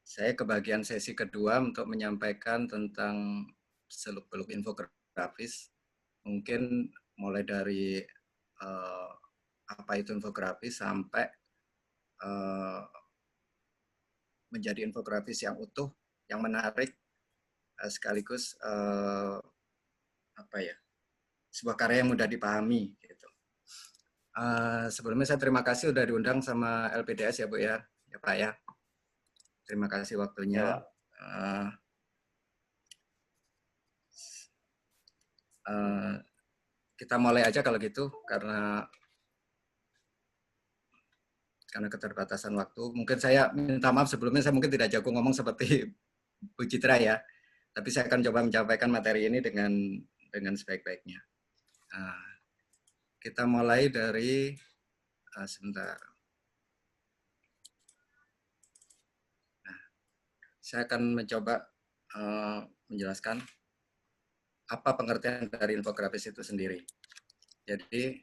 Saya kebagian sesi kedua untuk menyampaikan tentang seluk-beluk infografis. Mungkin mulai dari apa itu infografis sampai menjadi infografis yang utuh, yang menarik, sekaligus sebuah karya yang mudah dipahami. Gitu. Sebelumnya saya terima kasih sudah diundang sama LPDS ya Bu ya, Pak ya. Terima kasih waktunya. Kita mulai aja kalau gitu, karena keterbatasan waktu. Mungkin saya minta maaf sebelumnya, saya mungkin tidak jago ngomong seperti Bu Citra ya, tapi saya akan coba menyampaikan materi ini dengan sebaik-baiknya. Kita mulai dari sebentar. Saya akan mencoba menjelaskan apa pengertian dari infografis itu sendiri. Jadi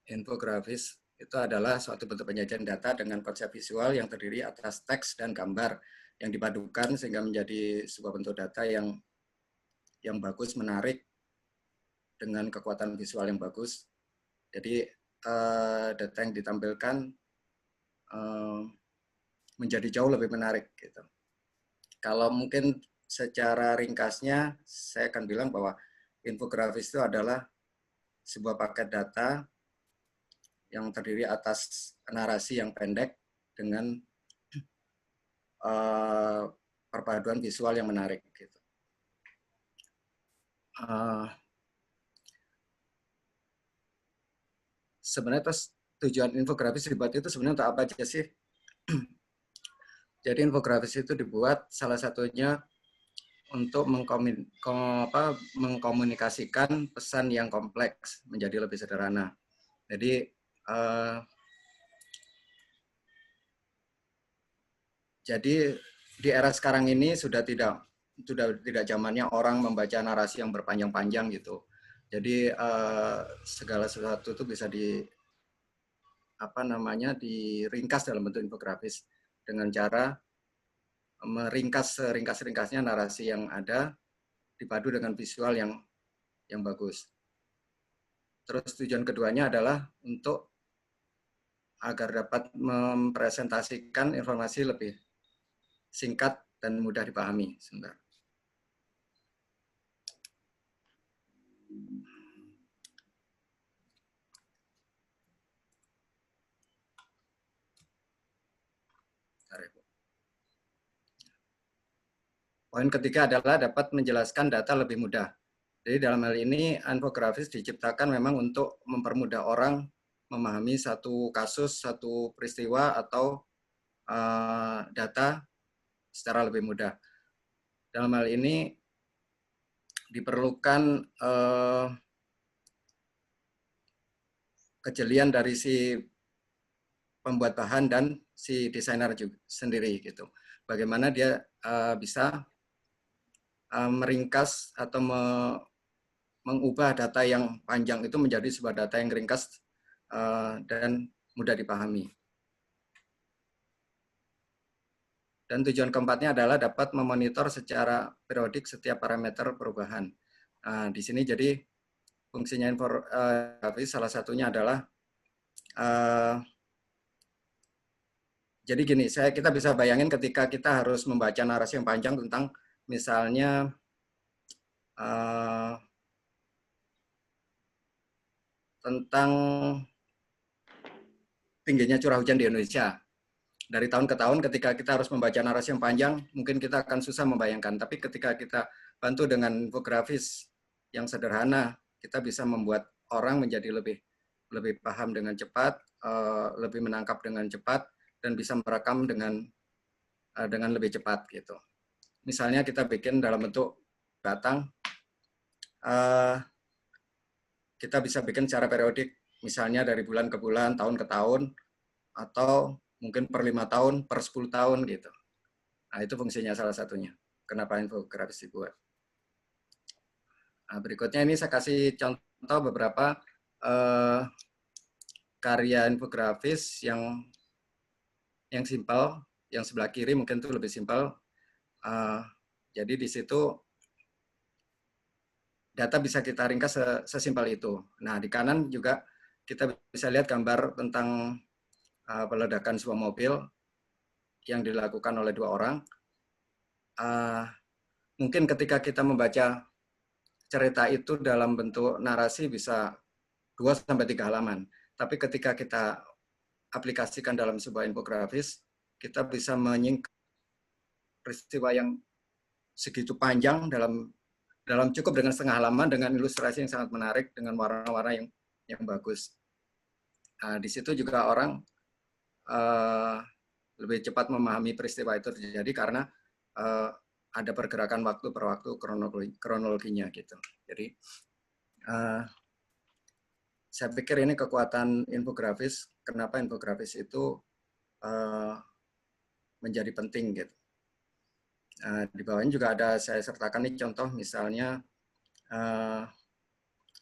infografis itu adalah suatu bentuk penyajian data dengan konsep visual yang terdiri atas teks dan gambar yang dipadukan sehingga menjadi sebuah bentuk data yang bagus, menarik, dengan kekuatan visual yang bagus. Jadi data yang ditampilkan menjadi jauh lebih menarik. Gitu. Kalau mungkin secara ringkasnya, saya akan bilang bahwa infografis itu adalah sebuah paket data yang terdiri atas narasi yang pendek dengan perpaduan visual yang menarik. Gitu. Sebenarnya tujuan infografis dibuat itu sebenarnya untuk apa aja sih? Jadi infografis itu dibuat salah satunya untuk mengkomunikasikan pesan yang kompleks menjadi lebih sederhana. Jadi di era sekarang ini sudah tidak zamannya orang membaca narasi yang berpanjang-panjang gitu. Jadi segala sesuatu itu bisa diringkas dalam bentuk infografis dengan cara meringkas seringkas-ringkasnya narasi yang ada dipadu dengan visual yang bagus. Terus tujuan keduanya adalah untuk agar dapat mempresentasikan informasi lebih singkat dan mudah dipahami. Sebentar. Poin ketiga adalah dapat menjelaskan data lebih mudah. Jadi dalam hal ini infografis diciptakan memang untuk mempermudah orang memahami satu kasus, satu peristiwa atau data secara lebih mudah. Dalam hal ini diperlukan kejelian dari si pembuat bahan dan si desainer juga sendiri gitu. Bagaimana dia bisa meringkas atau mengubah data yang panjang itu menjadi sebuah data yang ringkas dan mudah dipahami. Dan tujuan keempatnya adalah dapat memonitor secara periodik setiap parameter perubahan. Di sini jadi fungsinya infografis salah satunya adalah jadi gini, kita bisa bayangin ketika kita harus membaca narasi yang panjang tentang misalnya tentang tingginya curah hujan di Indonesia. Dari tahun ke tahun ketika kita harus membaca narasi yang panjang, mungkin kita akan susah membayangkan. Tapi ketika kita bantu dengan infografis yang sederhana, kita bisa membuat orang menjadi lebih paham dengan cepat, lebih menangkap dengan cepat, dan bisa merekam dengan lebih cepat gitu. Misalnya kita bikin dalam bentuk batang, kita bisa bikin secara periodik, misalnya dari bulan ke bulan, tahun ke tahun, atau mungkin per 5 tahun, per 10 tahun gitu. Nah, itu fungsinya salah satunya. Kenapa infografis dibuat. Nah, berikutnya ini saya kasih contoh beberapa karya infografis yang simpel, yang sebelah kiri mungkin itu lebih simpel. Jadi di situ data bisa kita ringkas sesimpel itu. Nah, di kanan juga kita bisa lihat gambar tentang peledakan sebuah mobil yang dilakukan oleh 2 orang. Mungkin ketika kita membaca cerita itu dalam bentuk narasi bisa 2-3 halaman. Tapi ketika kita aplikasikan dalam sebuah infografis, kita bisa menyingkat peristiwa yang segitu panjang dalam cukup dengan setengah halaman dengan ilustrasi yang sangat menarik dengan warna-warna yang bagus. Nah, di situ juga orang lebih cepat memahami peristiwa itu terjadi karena ada pergerakan waktu per waktu kronologinya gitu. Jadi saya pikir ini kekuatan infografis. Kenapa infografis itu menjadi penting gitu. Di bawahnya juga ada saya sertakan nih contoh misalnya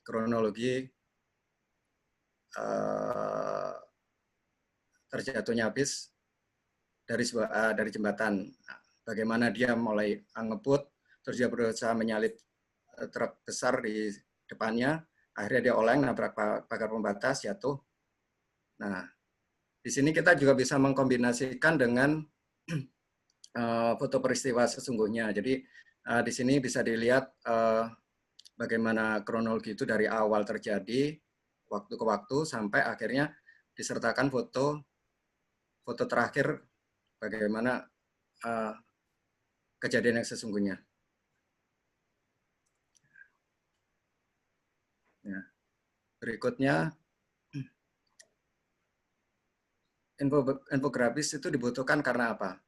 kronologi terjatuhnya bis dari jembatan. Bagaimana dia mulai ngebut, terus dia berusaha menyalip truk besar di depannya, akhirnya dia oleng, nabrak pagar pembatas, jatuh. Nah, di sini kita juga bisa mengkombinasikan dengan foto peristiwa sesungguhnya. Jadi di sini bisa dilihat bagaimana kronologi itu dari awal terjadi, waktu ke waktu, sampai akhirnya disertakan foto terakhir bagaimana kejadian yang sesungguhnya. Ya. Berikutnya, infografis itu dibutuhkan karena apa?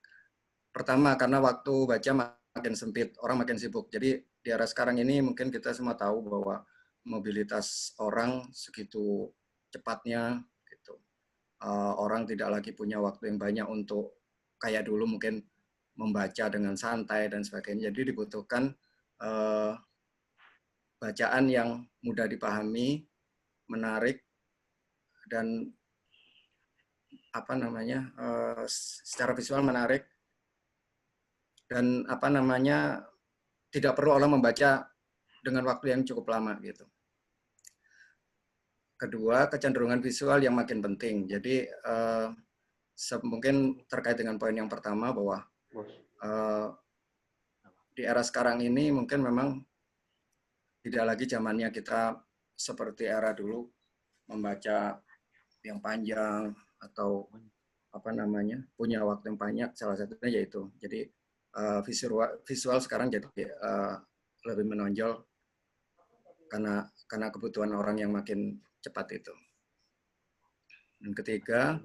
Pertama, karena waktu baca makin sempit, orang makin sibuk. Jadi di era sekarang ini mungkin kita semua tahu bahwa mobilitas orang segitu cepatnya, gitu. Orang tidak lagi punya waktu yang banyak untuk kayak dulu mungkin membaca dengan santai dan sebagainya. Jadi dibutuhkan bacaan yang mudah dipahami, menarik, dan secara visual menarik, dan tidak perlu orang membaca dengan waktu yang cukup lama gitu. Kedua, kecenderungan visual yang makin penting. Jadi mungkin terkait dengan poin yang pertama bahwa di era sekarang ini mungkin memang tidak lagi zamannya kita seperti era dulu membaca yang panjang atau punya waktu yang banyak. Salah satunya yaitu jadi visual sekarang jadi lebih menonjol karena kebutuhan orang yang makin cepat itu. Dan ketiga,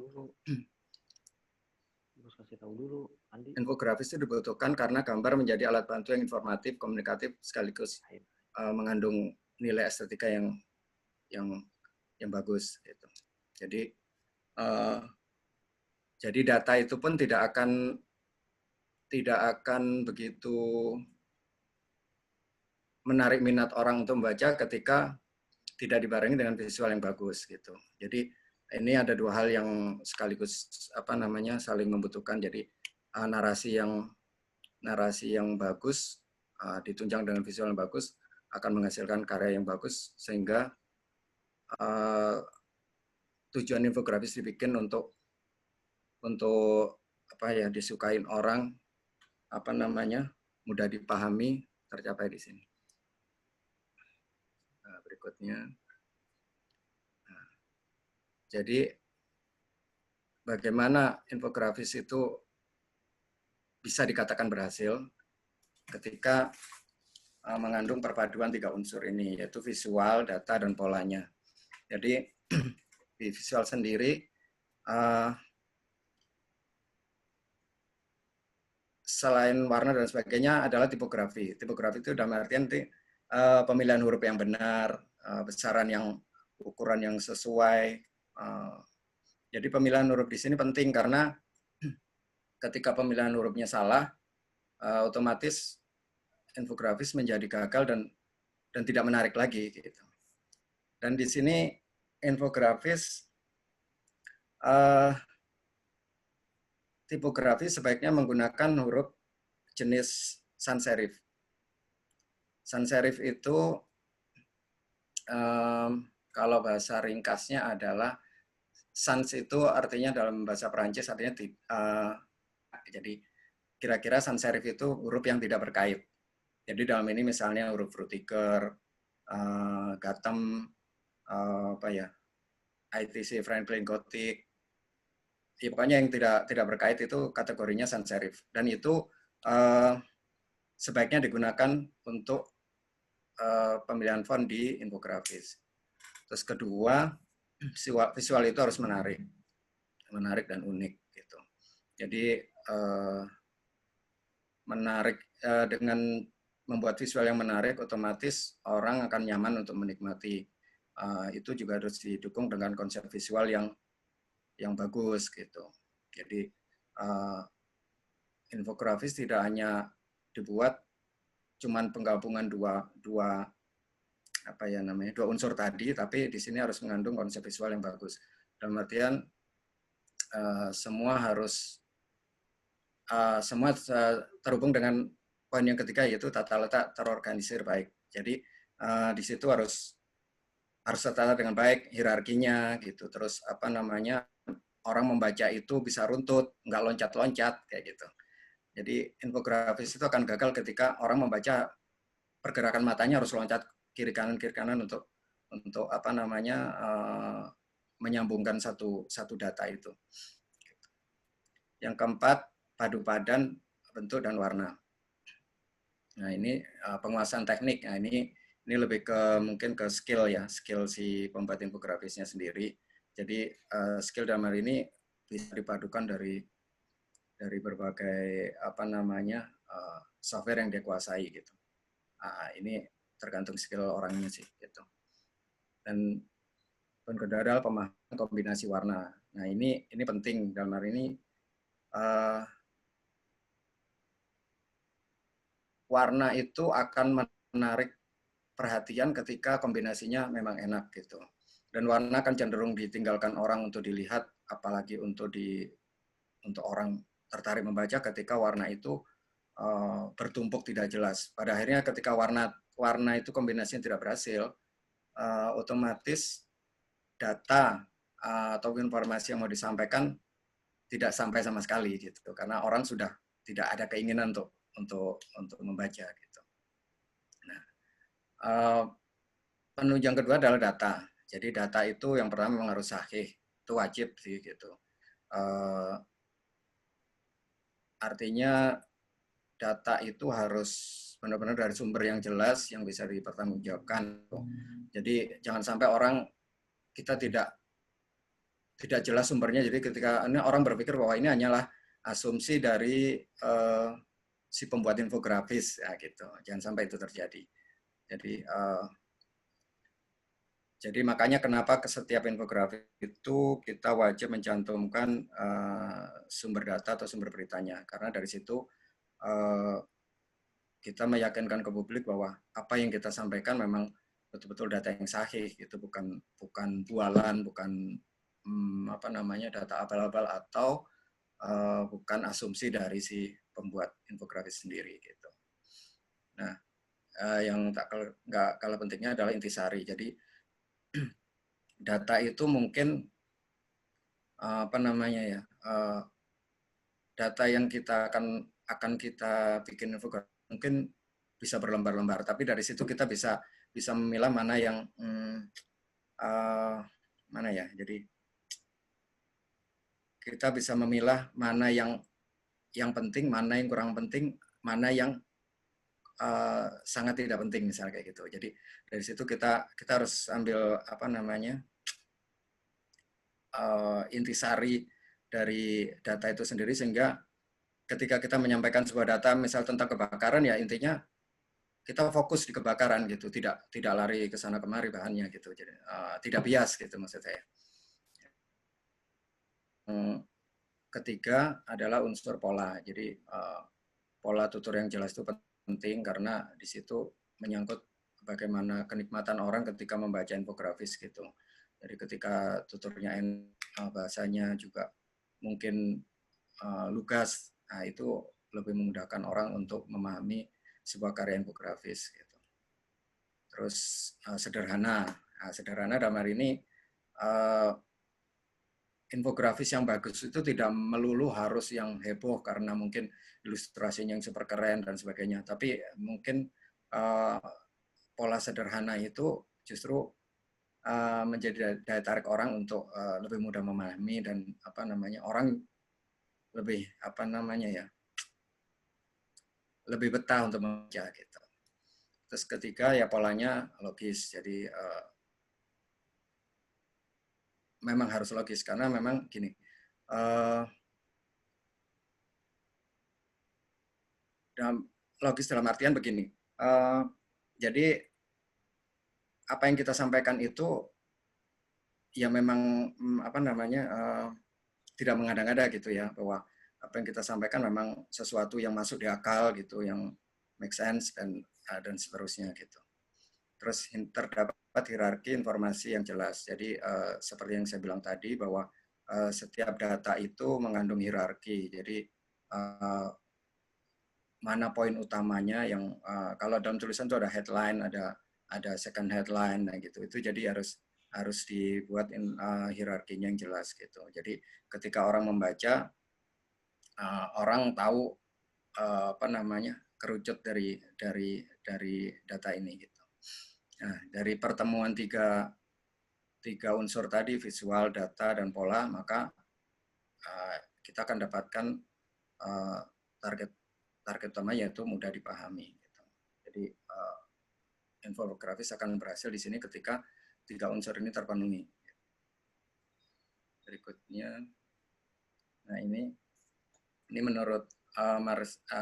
infografis itu dibutuhkan karena gambar menjadi alat bantu yang informatif, komunikatif, sekaligus mengandung nilai estetika yang bagus. Gitu. Jadi data itu pun tidak akan begitu menarik minat orang untuk membaca ketika tidak dibarengi dengan visual yang bagus gitu. Jadi ini ada dua hal yang sekaligus saling membutuhkan. Jadi narasi yang bagus ditunjang dengan visual yang bagus akan menghasilkan karya yang bagus, sehingga tujuan infografis dibikin untuk disukain orang, mudah dipahami, tercapai di sini. Nah, berikutnya. Jadi bagaimana infografis itu bisa dikatakan berhasil ketika mengandung perpaduan 3 unsur ini, yaitu visual, data, dan polanya. Jadi di visual sendiri selain warna dan sebagainya adalah tipografi. Tipografi itu dalam artian pemilihan huruf yang benar, besaran yang ukuran yang sesuai. Jadi pemilihan huruf di sini penting karena ketika pemilihan hurufnya salah, otomatis infografis menjadi gagal dan tidak menarik lagi. Gitu. Dan di sini infografis tipografi sebaiknya menggunakan huruf jenis sans serif. Sans serif itu kalau bahasa ringkasnya adalah sans itu artinya dalam bahasa Perancis artinya jadi kira-kira sans serif itu huruf yang tidak berkait. Jadi dalam ini misalnya huruf Frutiger, Gotham, ITC Franklin Gothic, ya, pokoknya yang tidak berkait itu kategorinya sans serif. Dan itu sebaiknya digunakan untuk pemilihan font di infografis. Terus kedua, visual itu harus menarik dan unik gitu. Jadi dengan membuat visual yang menarik, otomatis orang akan nyaman untuk menikmati. Itu juga harus didukung dengan konsep visual yang bagus gitu. Jadi infografis tidak hanya dibuat cuman penggabungan dua unsur tadi, tapi di sini harus mengandung konsep visual yang bagus. Dalam artian semua terhubung dengan poin yang ketiga, yaitu tata letak terorganisir baik. Jadi di situ harus tertata dengan baik hierarkinya gitu. Terus orang membaca itu bisa runtut, nggak loncat-loncat kayak gitu. Jadi infografis itu akan gagal ketika orang membaca pergerakan matanya harus loncat kiri kanan untuk menyambungkan satu data itu. Yang keempat, padu padan bentuk dan warna. Nah, ini penguasaan teknik. Nah, ini lebih mungkin ke skill ya, skill si pembuat infografisnya sendiri. Jadi skill dalam hal ini bisa dipadukan dari berbagai software yang dia kuasai gitu. Ini tergantung skill orangnya sih gitu. Dan kedua adalah pemahaman kombinasi warna. Nah, ini penting dalam hal ini. Warna itu akan menarik perhatian ketika kombinasinya memang enak gitu. Dan warna akan cenderung ditinggalkan orang untuk dilihat, apalagi untuk orang tertarik membaca ketika warna itu bertumpuk tidak jelas. Pada akhirnya ketika warna itu kombinasinya tidak berhasil, otomatis data atau informasi yang mau disampaikan tidak sampai sama sekali gitu, karena orang sudah tidak ada keinginan untuk membaca gitu. Nah, penunjang kedua adalah data. Jadi data itu yang pertama memang harus sahih, itu wajib sih gitu. Artinya data itu harus benar-benar dari sumber yang jelas yang bisa dipertanggungjawabkan. Jadi jangan sampai kita tidak jelas sumbernya. Jadi ketika ini orang berpikir bahwa ini hanyalah asumsi dari si pembuat infografis, ya gitu. Jangan sampai itu terjadi. Jadi makanya kenapa ke setiap infografis itu kita wajib mencantumkan sumber data atau sumber beritanya, karena dari situ kita meyakinkan ke publik bahwa apa yang kita sampaikan memang betul-betul data yang sahih, itu bukan bualan, bukan data abal-abal atau bukan asumsi dari si pembuat infografis sendiri gitu. Nah, yang nggak kalah pentingnya adalah intisari. Jadi data itu mungkin data yang kita akan kita bikin infografis mungkin bisa berlembar-lembar, tapi dari situ kita bisa memilah mana yang jadi kita bisa memilah mana yang penting, mana yang kurang penting, mana yang sangat tidak penting, misalnya kayak gitu. Jadi dari situ kita harus ambil intisari dari data itu sendiri, sehingga ketika kita menyampaikan sebuah data misal tentang kebakaran, ya intinya kita fokus di kebakaran gitu, tidak lari ke sana kemari bahannya gitu. Jadi tidak bias gitu maksud saya. Ketiga adalah unsur pola. Jadi pola tutur yang jelas itu penting karena di situ menyangkut bagaimana kenikmatan orang ketika membaca infografis gitu. Jadi ketika tuturnya bahasanya juga mungkin lugas, nah itu lebih memudahkan orang untuk memahami sebuah karya infografis gitu. Terus sederhana. Nah, sederhana dalam hari ini infografis yang bagus itu tidak melulu harus yang heboh karena mungkin ilustrasinya yang super keren dan sebagainya, tapi mungkin pola sederhana itu justru menjadi daya tarik orang untuk lebih mudah memahami dan orang lebih lebih betah untuk membaca gitu. Terus ketiga ya polanya logis, jadi memang harus logis karena memang gini, logis dalam artian begini, jadi apa yang kita sampaikan itu ya memang tidak mengada-ngada gitu ya, bahwa apa yang kita sampaikan memang sesuatu yang masuk di akal gitu, yang make sense dan seterusnya gitu. Terus terdapat hierarki informasi yang jelas. Jadi seperti yang saya bilang tadi bahwa setiap data itu mengandung hierarki. Jadi mana poin utamanya yang kalau dalam tulisan itu ada headline, ada second headline, nah gitu. Itu jadi harus dibuat hierarkinya yang jelas gitu. Jadi ketika orang membaca, orang tahu kerucut dari data ini gitu. Nah, dari pertemuan tiga unsur tadi, visual, data, dan pola, maka kita akan dapatkan target utama, yaitu mudah dipahami. Gitu. Jadi infografis akan berhasil di sini ketika tiga unsur ini terpenuhi. Berikutnya, nah ini menurut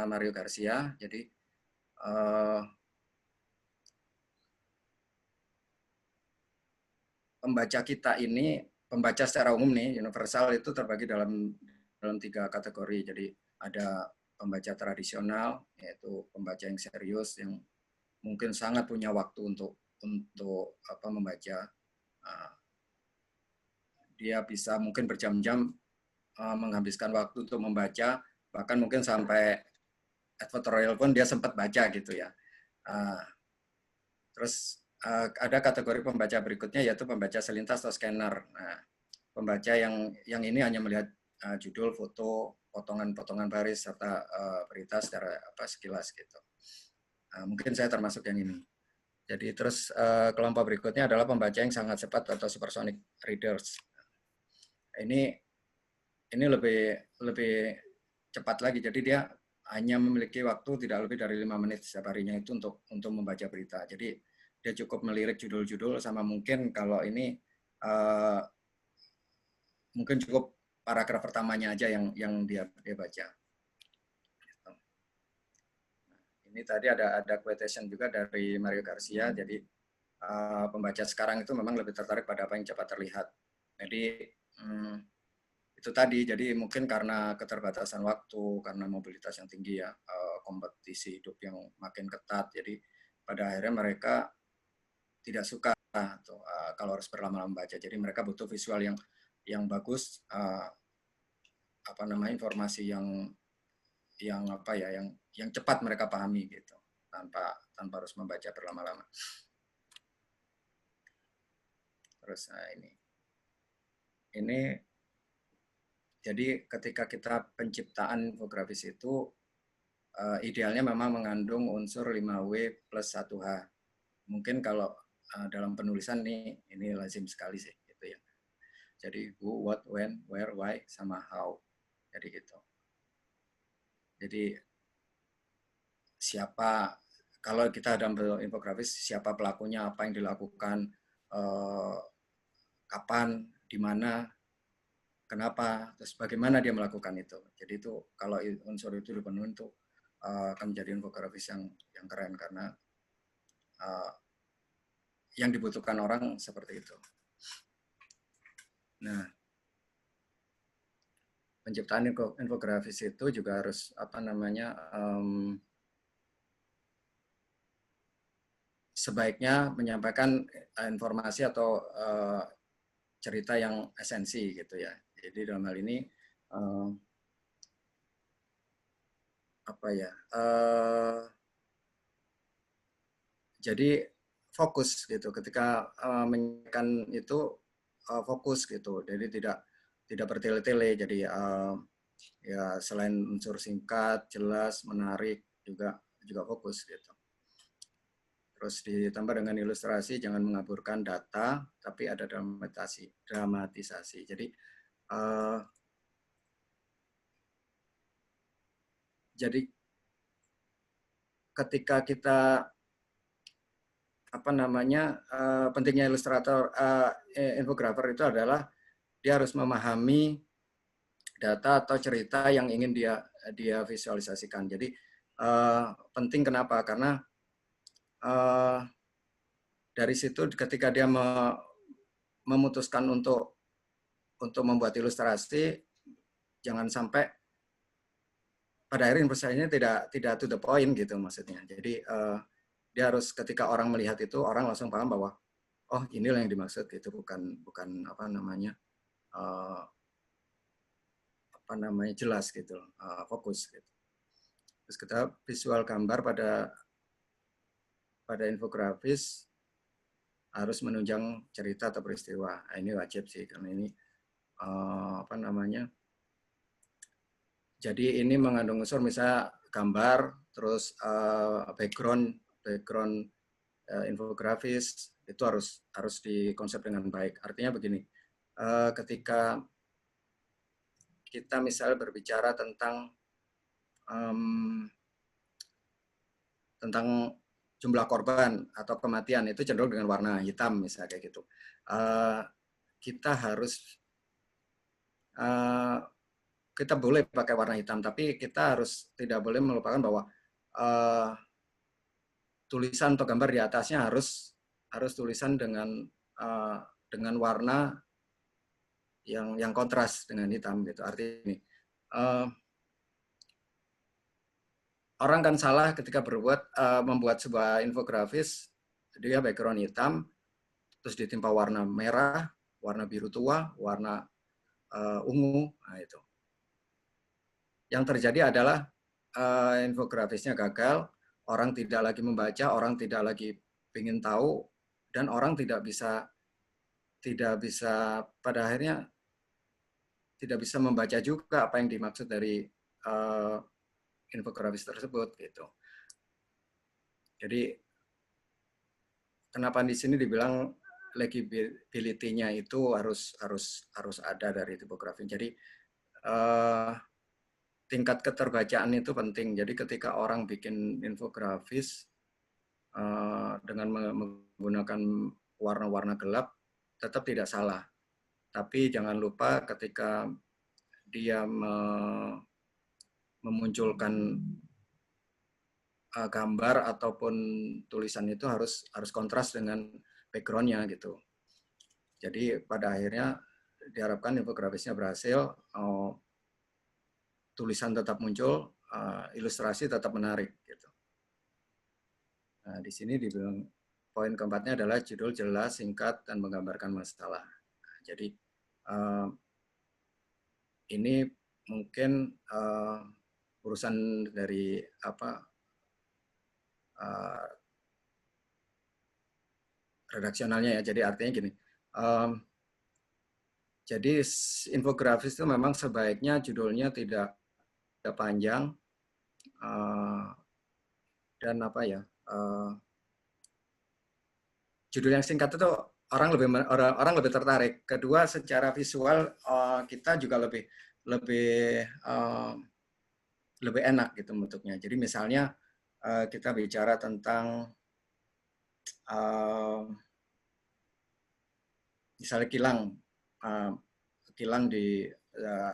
Mario Garcia. Jadi pembaca kita ini, pembaca secara umum nih, universal itu terbagi dalam tiga kategori. Jadi ada pembaca tradisional, yaitu pembaca yang serius, yang mungkin sangat punya waktu untuk membaca. Dia bisa mungkin berjam-jam menghabiskan waktu untuk membaca, bahkan mungkin sampai advertorial pun dia sempat baca gitu ya. Terus ada kategori pembaca berikutnya, yaitu pembaca selintas atau scanner. Nah, pembaca yang ini hanya melihat judul, foto, potongan-potongan baris serta berita secara sekilas gitu. Mungkin saya termasuk yang ini. Jadi terus kelompok berikutnya adalah pembaca yang sangat cepat atau supersonic readers. Ini lebih cepat lagi. Jadi dia hanya memiliki waktu tidak lebih dari 5 menit setiap harinya itu untuk membaca berita. Jadi dia cukup melirik judul-judul sama mungkin kalau ini mungkin cukup paragraf pertamanya aja yang dia baca. Ini tadi ada quotation juga dari Mario Garcia. Jadi pembaca sekarang itu memang lebih tertarik pada apa yang cepat terlihat. Jadi itu tadi. Jadi mungkin karena keterbatasan waktu, karena mobilitas yang tinggi ya, kompetisi hidup yang makin ketat. Jadi pada akhirnya mereka tidak suka kalau harus berlama-lama membaca. Jadi mereka butuh visual yang bagus, informasi yang cepat mereka pahami gitu, tanpa harus membaca berlama-lama. Terus ini jadi ketika kita penciptaan infografis itu idealnya memang mengandung unsur 5W plus 1H. Mungkin kalau dalam penulisan ini lazim sekali sih gitu ya. Jadi who, what, when, where, why sama how. Jadi gitu. Jadi siapa, kalau kita dalam infografis, siapa pelakunya, apa yang dilakukan, kapan, di mana, kenapa, terus bagaimana dia melakukan itu. Jadi itu kalau unsur itu dipenuhi itu akan menjadi infografis yang keren karena yang dibutuhkan orang seperti itu. Nah, penciptaan infografis itu juga harus sebaiknya menyampaikan informasi atau cerita yang esensi gitu ya. Jadi dalam hal ini jadi fokus gitu. Ketika menyampaikan itu fokus gitu. Jadi tidak bertele-tele. Jadi ya selain unsur singkat, jelas, menarik juga fokus gitu. Terus ditambah dengan ilustrasi, jangan mengaburkan data, tapi ada dramatisasi. Jadi ketika kita pentingnya ilustrator infografer itu adalah dia harus memahami data atau cerita yang ingin dia visualisasikan. Jadi penting kenapa? Karena dari situ ketika dia memutuskan untuk membuat ilustrasi, jangan sampai pada akhirnya ilustrasinya tidak to the point gitu maksudnya. Jadi dia harus ketika orang melihat itu orang langsung paham bahwa oh inilah yang dimaksud itu bukan jelas gitu, fokus gitu. Terus kita visual gambar pada infografis harus menunjang cerita atau peristiwa. Ini wajib sih karena ini jadi ini mengandung unsur misalnya gambar, terus background infografis itu harus dikonsep dengan baik. Artinya begini, ketika kita misalnya berbicara tentang jumlah korban atau kematian itu cenderung dengan warna hitam misalnya kayak gitu. Kita harus kita boleh pakai warna hitam, tapi kita tidak boleh melupakan bahwa tulisan atau gambar di atasnya harus tulisan dengan warna yang kontras dengan hitam gitu. Artinya ini orang kan salah ketika membuat sebuah infografis, dia background hitam, terus ditimpa warna merah, warna biru tua, warna ungu, nah itu. Yang terjadi adalah infografisnya gagal, orang tidak lagi membaca, orang tidak lagi ingin tahu, dan orang tidak bisa pada akhirnya tidak bisa membaca juga apa yang dimaksud dari infografis tersebut gitu. Jadi kenapa di sini dibilang legibility-nya itu harus ada dari tipografi. Jadi tingkat keterbacaan itu penting. Jadi ketika orang bikin infografis dengan menggunakan warna-warna gelap, tetap tidak salah. Tapi jangan lupa ketika dia memunculkan gambar ataupun tulisan itu harus kontras dengan background-nya gitu. Jadi pada akhirnya diharapkan infografisnya berhasil, tulisan tetap muncul, ilustrasi tetap menarik gitu. Nah, di sini dibilang poin keempatnya adalah judul jelas, singkat, dan menggambarkan masalah. Nah, jadi ini mungkin urusan dari redaksionalnya ya. Jadi artinya gini, jadi infografis itu memang sebaiknya judulnya tidak panjang dan judul yang singkat itu orang lebih tertarik. Kedua, secara visual kita juga lebih enak gitu bentuknya. Jadi misalnya kita bicara tentang misalnya kilang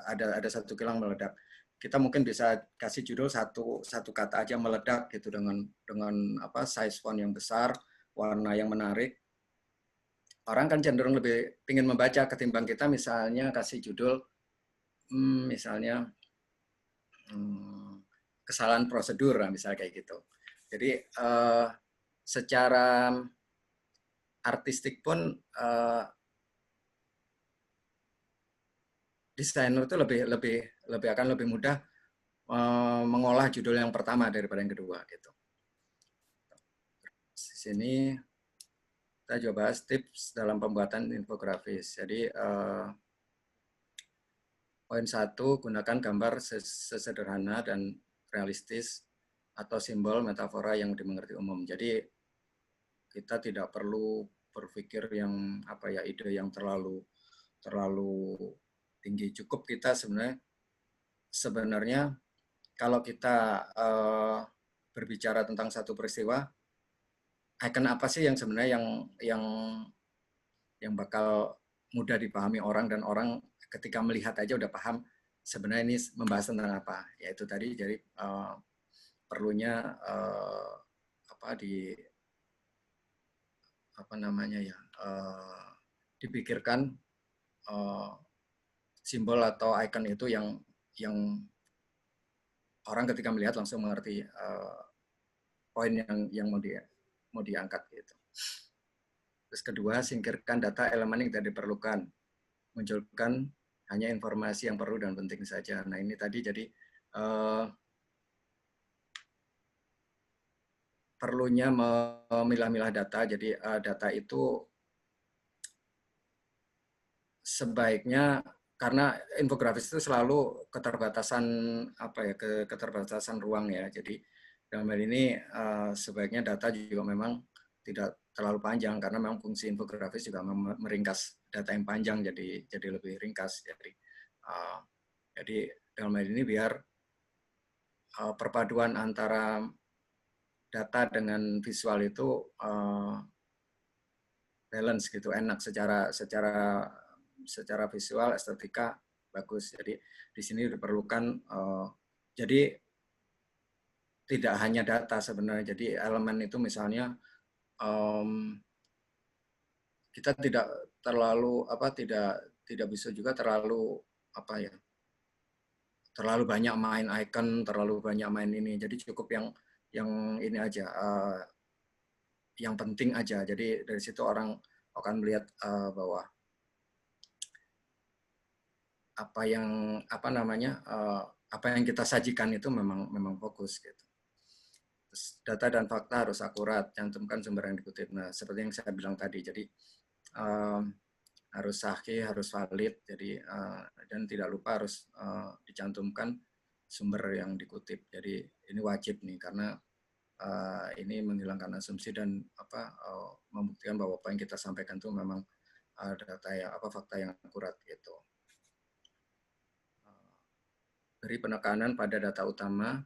ada satu kilang meledak. Kita mungkin bisa kasih judul satu kata aja, meledak gitu, dengan size font yang besar, warna yang menarik. Orang kan cenderung lebih ingin membaca ketimbang kita misalnya kasih judul misalnya kesalahan prosedur, misalnya kayak gitu. Jadi secara artistik pun desainer itu akan lebih mudah mengolah judul yang pertama daripada yang kedua gitu. Di sini kita coba bahas tips dalam pembuatan infografis. Jadi poin 1, gunakan gambar sesederhana dan realistis atau simbol metafora yang dimengerti umum. Jadi kita tidak perlu berpikir yang ide yang terlalu tinggi. Cukup kita sebenarnya kalau kita berbicara tentang satu peristiwa, icon apa sih yang sebenarnya yang bakal mudah dipahami orang, dan orang ketika melihat aja udah paham sebenarnya ini membahas tentang apa. Yaitu tadi, jadi perlunya dipikirkan simbol atau icon itu yang orang ketika melihat langsung mengerti poin yang mau diangkat gitu. Terus kedua, singkirkan data elemen yang tidak diperlukan. Munculkan hanya informasi yang perlu dan penting saja. Nah, ini tadi jadi perlunya memilah-milah data. Jadi data itu sebaiknya, karena infografis itu selalu keterbatasan keterbatasan ruang ya. Jadi dalam hal ini sebaiknya data juga memang tidak terlalu panjang, karena memang fungsi infografis juga meringkas data yang panjang jadi lebih ringkas. Jadi dalam hal ini biar perpaduan antara data dengan visual itu balance gitu, enak secara visual, estetika bagus. Jadi di sini diperlukan jadi tidak hanya data sebenarnya. Jadi elemen itu misalnya kita tidak terlalu tidak bisa juga terlalu terlalu banyak main icon, terlalu banyak main ini. Jadi cukup yang ini aja, yang penting aja. Jadi dari situ orang akan melihat bahwa apa yang kita sajikan itu memang fokus gitu. Terus data dan fakta harus akurat, cantumkan sumber yang dikutip. Nah, seperti yang saya bilang tadi, jadi harus sahih, harus valid, jadi dan tidak lupa harus dicantumkan sumber yang dikutip. Jadi ini wajib nih, karena ini menghilangkan asumsi dan membuktikan bahwa apa yang kita sampaikan itu memang data fakta yang akurat gitu. beri penekanan pada data utama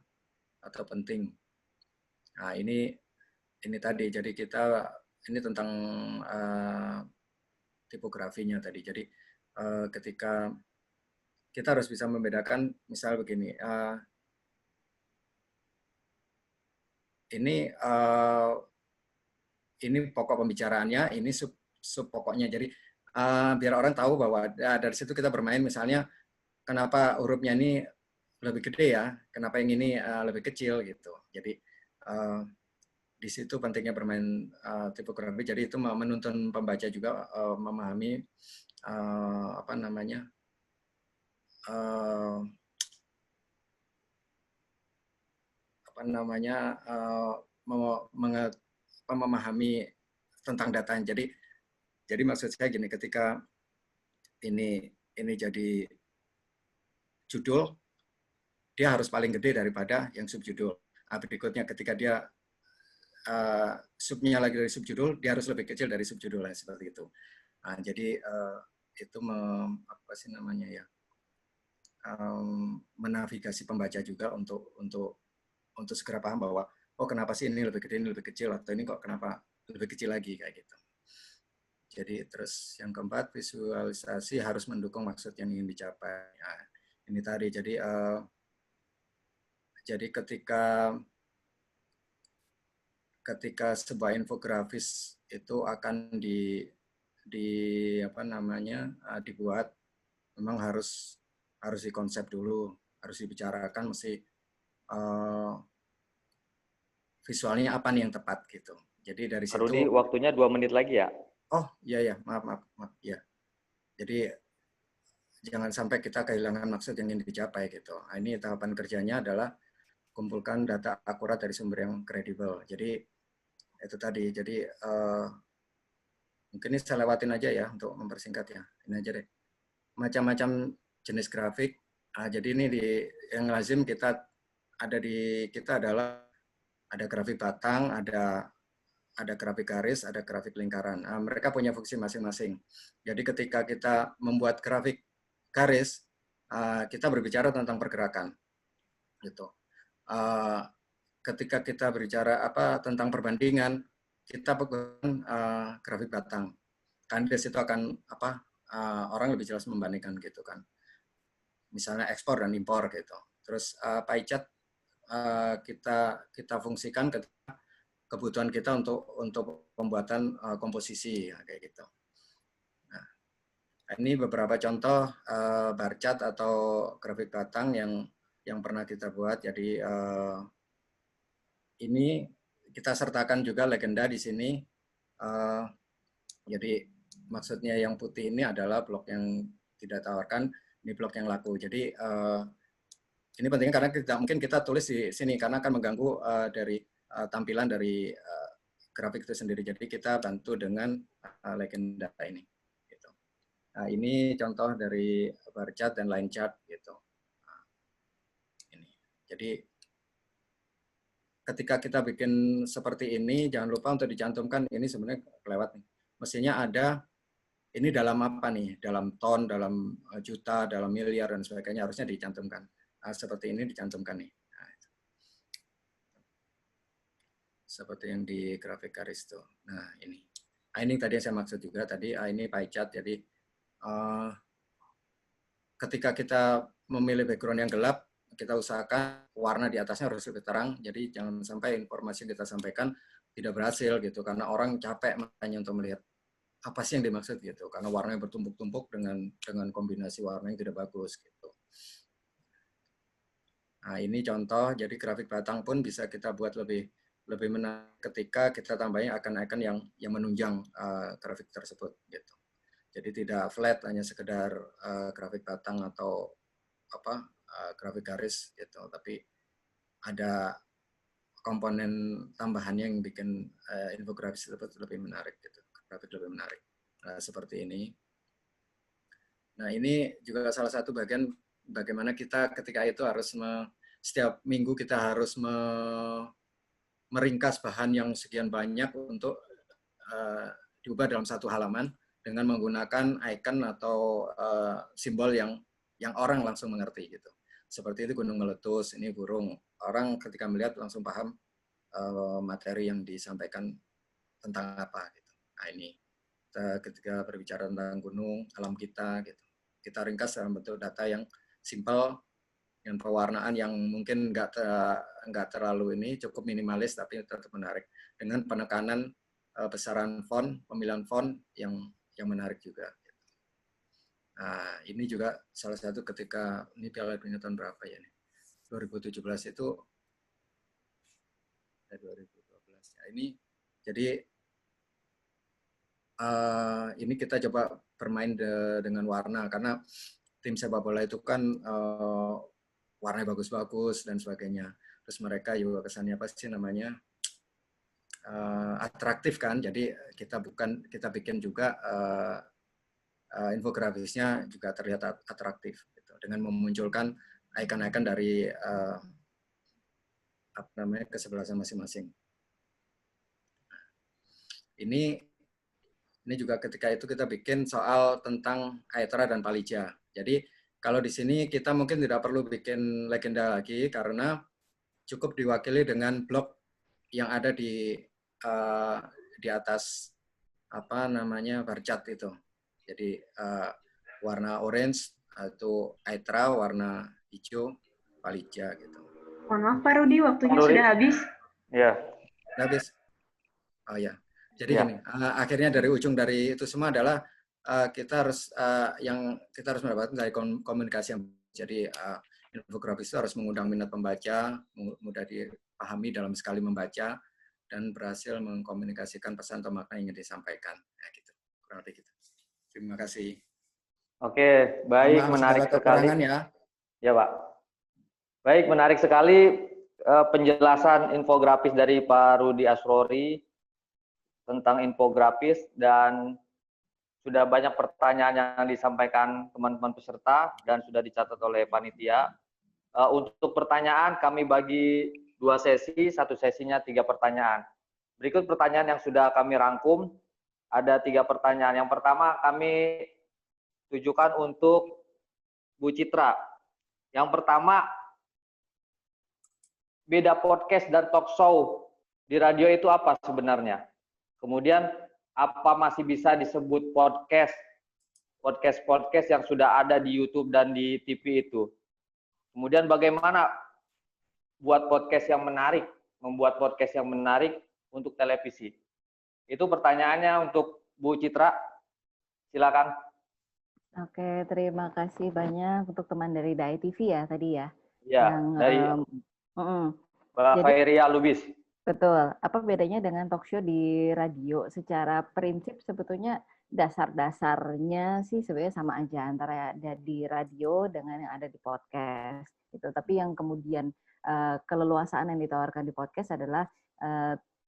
atau penting. Nah, ini tadi. Jadi ini tentang tipografinya tadi. Jadi ketika kita harus bisa membedakan, misal begini, ini pokok pembicaraannya, ini sub pokoknya. Jadi biar orang tahu bahwa dari situ kita bermain, misalnya kenapa hurufnya ini lebih gede ya, kenapa yang ini lebih kecil gitu. Jadi di situ pentingnya bermain tipografi. Jadi itu menuntun pembaca juga memahami apa namanya, memahami tentang datanya. Jadi maksud saya gini, ketika ini jadi judul, dia harus paling gede daripada yang subjudul. Berikutnya ketika dia subnya lagi dari subjudul, dia harus lebih kecil dari subjudulnya, seperti itu. Jadi itu apa sih namanya ya, menavigasi pembaca juga untuk segera paham bahwa oh kenapa sih ini lebih gede, ini lebih kecil, atau ini kok kenapa lebih kecil lagi, kayak gitu. Jadi terus yang keempat, visualisasi harus mendukung maksud yang ingin dicapai. Nah, ini tadi. Jadi ketika sebuah infografis itu akan dibuat, memang harus dikonsep dulu, harus dibicarakan, mesti visualnya apa nih yang tepat gitu. Jadi dari situ. Rudi, waktunya 2 menit lagi ya. Oh iya, maaf ya. Jadi jangan sampai kita kehilangan maksud yang ingin dicapai gitu. Ini tahapan kerjanya adalah kumpulkan data akurat dari sumber yang kredibel. Jadi itu tadi. Jadi mungkin ini saya lewatin aja ya untuk mempersingkat ya. Ini aja deh. Macam-macam jenis grafik. Jadi ini yang lazim kita adalah ada grafik batang, ada grafik garis, ada grafik lingkaran. Mereka punya fungsi masing-masing. Jadi ketika kita membuat grafik garis, kita berbicara tentang pergerakan. Gitu. Ketika kita berbicara tentang perbandingan, kita pegang grafik batang. Kan di situ akan orang lebih jelas membandingkan gitu kan. Misalnya ekspor dan impor gitu. Terus pie chart kita fungsikan ketika kebutuhan kita untuk pembuatan komposisi ya, kayak gitu. Nah, ini beberapa contoh bar chart atau grafik batang yang pernah kita buat. Jadi ini kita sertakan juga legenda di sini. Jadi maksudnya yang putih ini adalah blok yang tidak tawarkan, ini blok yang laku. Jadi ini penting karena mungkin kita tulis di sini karena akan mengganggu dari tampilan dari grafik itu sendiri. Jadi kita bantu dengan legenda ini. Gitu. Nah, ini contoh dari bar chart dan line chart gitu. Nah, ini. Jadi ketika kita bikin seperti ini, jangan lupa untuk dicantumkan, ini sebenarnya kelewat nih. Mestinya ada, ini dalam apa nih? Dalam ton, dalam juta, dalam miliar, dan sebagainya, harusnya dicantumkan. Seperti ini dicantumkan nih. Nah, seperti yang di grafik garis itu. Nah, ini. Ini tadi yang saya maksud juga, tadi ini pie chart, jadi ketika kita memilih background yang gelap, kita usahakan warna di atasnya harus lebih terang, jadi jangan sampai informasi yang kita sampaikan tidak berhasil gitu, karena orang capek makanya untuk melihat apa sih yang dimaksud gitu, karena warnanya bertumpuk-tumpuk dengan kombinasi warna yang tidak bagus gitu. Nah, ini contoh, jadi grafik batang pun bisa kita buat lebih menarik ketika kita tambahin icon-icon yang menunjang grafik tersebut gitu. Jadi tidak flat hanya sekedar grafik batang atau grafik garis gitu, tapi ada komponen tambahannya yang bikin infografis tersebut lebih menarik gitu, grafik lebih menarik. Seperti ini. Nah, ini juga salah satu bagian bagaimana kita ketika itu harus setiap minggu kita harus meringkas bahan yang sekian banyak untuk diubah dalam satu halaman dengan menggunakan icon atau simbol yang orang langsung mengerti gitu. seperti itu gunung meletus, ini burung. Orang ketika melihat langsung paham materi yang disampaikan tentang apa gitu. Nah ini ketika berbicara tentang gunung, alam kita gitu, kita ringkas dalam bentuk data yang simpel dengan pewarnaan yang mungkin nggak terlalu ini, cukup minimalis tapi tetap menarik dengan penekanan besaran font, pemilihan font yang menarik juga. Nah, ini juga salah satu ketika ini Piala Dunia tahun berapa ya nih? 2017 itu 2012 ya. Ini jadi ini kita coba bermain dengan warna karena tim sepak bola itu kan warnanya bagus-bagus dan sebagainya. Terus mereka juga kesannya apa sih namanya atraktif kan. Jadi kita bikin juga infografisnya juga terlihat atraktif gitu, dengan memunculkan icon-icon dari apa namanya kesebelasan masing-masing. Ini juga ketika itu kita bikin soal tentang Aetra dan Palija. Jadi kalau di sini kita mungkin tidak perlu bikin legenda lagi karena cukup diwakili dengan blok yang ada di atas apa namanya barcat itu. Jadi warna orange itu Aetra, warna hijau Palija gitu. Mohon maaf Pak Rudi, waktunya sudah habis. Ya. Habis. Oh ya. Jadi gini, akhirnya dari ujung dari itu semua adalah kita harus mendapatkan dari komunikasi yang jadi infografis itu harus mengundang minat pembaca, mudah dipahami dalam sekali membaca, dan berhasil mengkomunikasikan pesan atau makna yang ingin disampaikan. Nah, gitu. Kurang lebih gitu. Terima kasih. Oke, baik, menarik sekali. Ya. Ya, Pak. Baik, menarik sekali penjelasan infografis dari Pak Rudi Asrori tentang infografis, dan sudah banyak pertanyaan yang disampaikan teman-teman peserta dan sudah dicatat oleh panitia. Untuk pertanyaan kami bagi 2 sesi, satu sesinya 3 pertanyaan. Berikut pertanyaan yang sudah kami rangkum. Ada 3 pertanyaan. Yang pertama kami tujukan untuk Bu Citra. Yang pertama, beda podcast dan talk show di radio itu apa sebenarnya? Kemudian, apa masih bisa disebut podcast yang sudah ada di YouTube dan di TV itu? Kemudian bagaimana membuat podcast yang menarik untuk televisi? Itu pertanyaannya untuk Bu Citra. Silakan. Oke, terima kasih banyak untuk teman dari DAI TV ya tadi ya. Ya, yang, dari Mbak Khairia Lubis. Betul. Apa bedanya dengan talk show di radio? Secara prinsip sebetulnya dasar-dasarnya sih sebenarnya sama aja antara ada di radio dengan yang ada di podcast. Gitu. Tapi yang kemudian keleluasaan yang ditawarkan di podcast adalah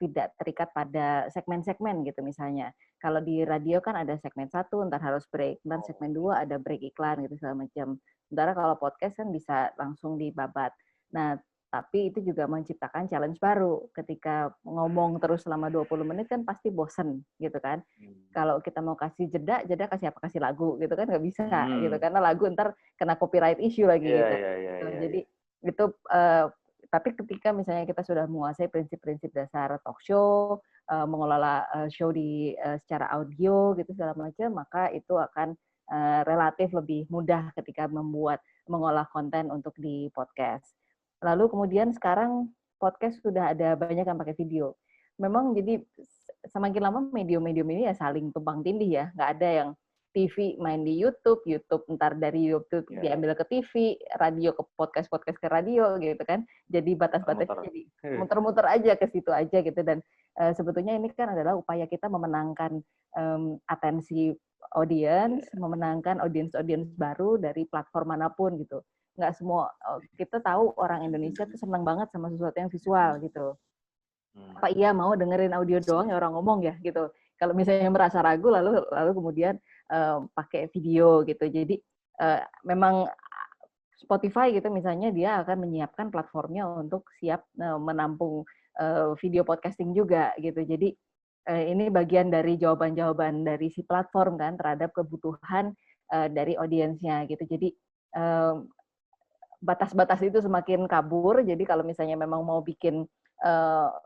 tidak terikat pada segmen-segmen gitu misalnya. Kalau di radio kan ada segmen 1, ntar harus break, ntar segmen 2 ada break iklan gitu segala macam. Sementara kalau podcast kan bisa langsung dibabat. Nah, tapi itu juga menciptakan challenge baru. Ketika ngomong terus selama 20 menit kan pasti bosen gitu kan. Kalau kita mau kasih jeda kasih apa? Kasih lagu gitu kan nggak bisa gitu. Karena lagu ntar kena copyright issue lagi gitu. Jadi itu tapi ketika misalnya kita sudah menguasai prinsip-prinsip dasar talk show, mengelola show di secara audio gitu segala macam, maka itu akan relatif lebih mudah ketika mengolah konten untuk di podcast. Lalu kemudian sekarang podcast sudah ada banyak yang pakai video. Memang jadi semakin lama medium-medium ini ya saling tumpang tindih ya, nggak ada yang TV main di YouTube ntar dari YouTube diambil ke TV, radio ke podcast ke radio gitu kan. Jadi batas-batasnya jadi muter-muter aja ke situ aja gitu. Dan sebetulnya ini kan adalah upaya kita memenangkan atensi audiens, memenangkan audiens baru dari platform manapun gitu. Nggak semua, kita tahu orang Indonesia tuh senang banget sama sesuatu yang visual gitu. Apa iya mau dengerin audio doang ya orang ngomong ya gitu. Kalau misalnya merasa ragu lalu kemudian pakai video gitu. Jadi memang Spotify gitu misalnya dia akan menyiapkan platformnya untuk siap menampung video podcasting juga gitu. Jadi ini bagian dari jawaban-jawaban dari si platform kan terhadap kebutuhan dari audiensnya gitu. Jadi batas-batas itu semakin kabur. Jadi kalau misalnya memang mau bikin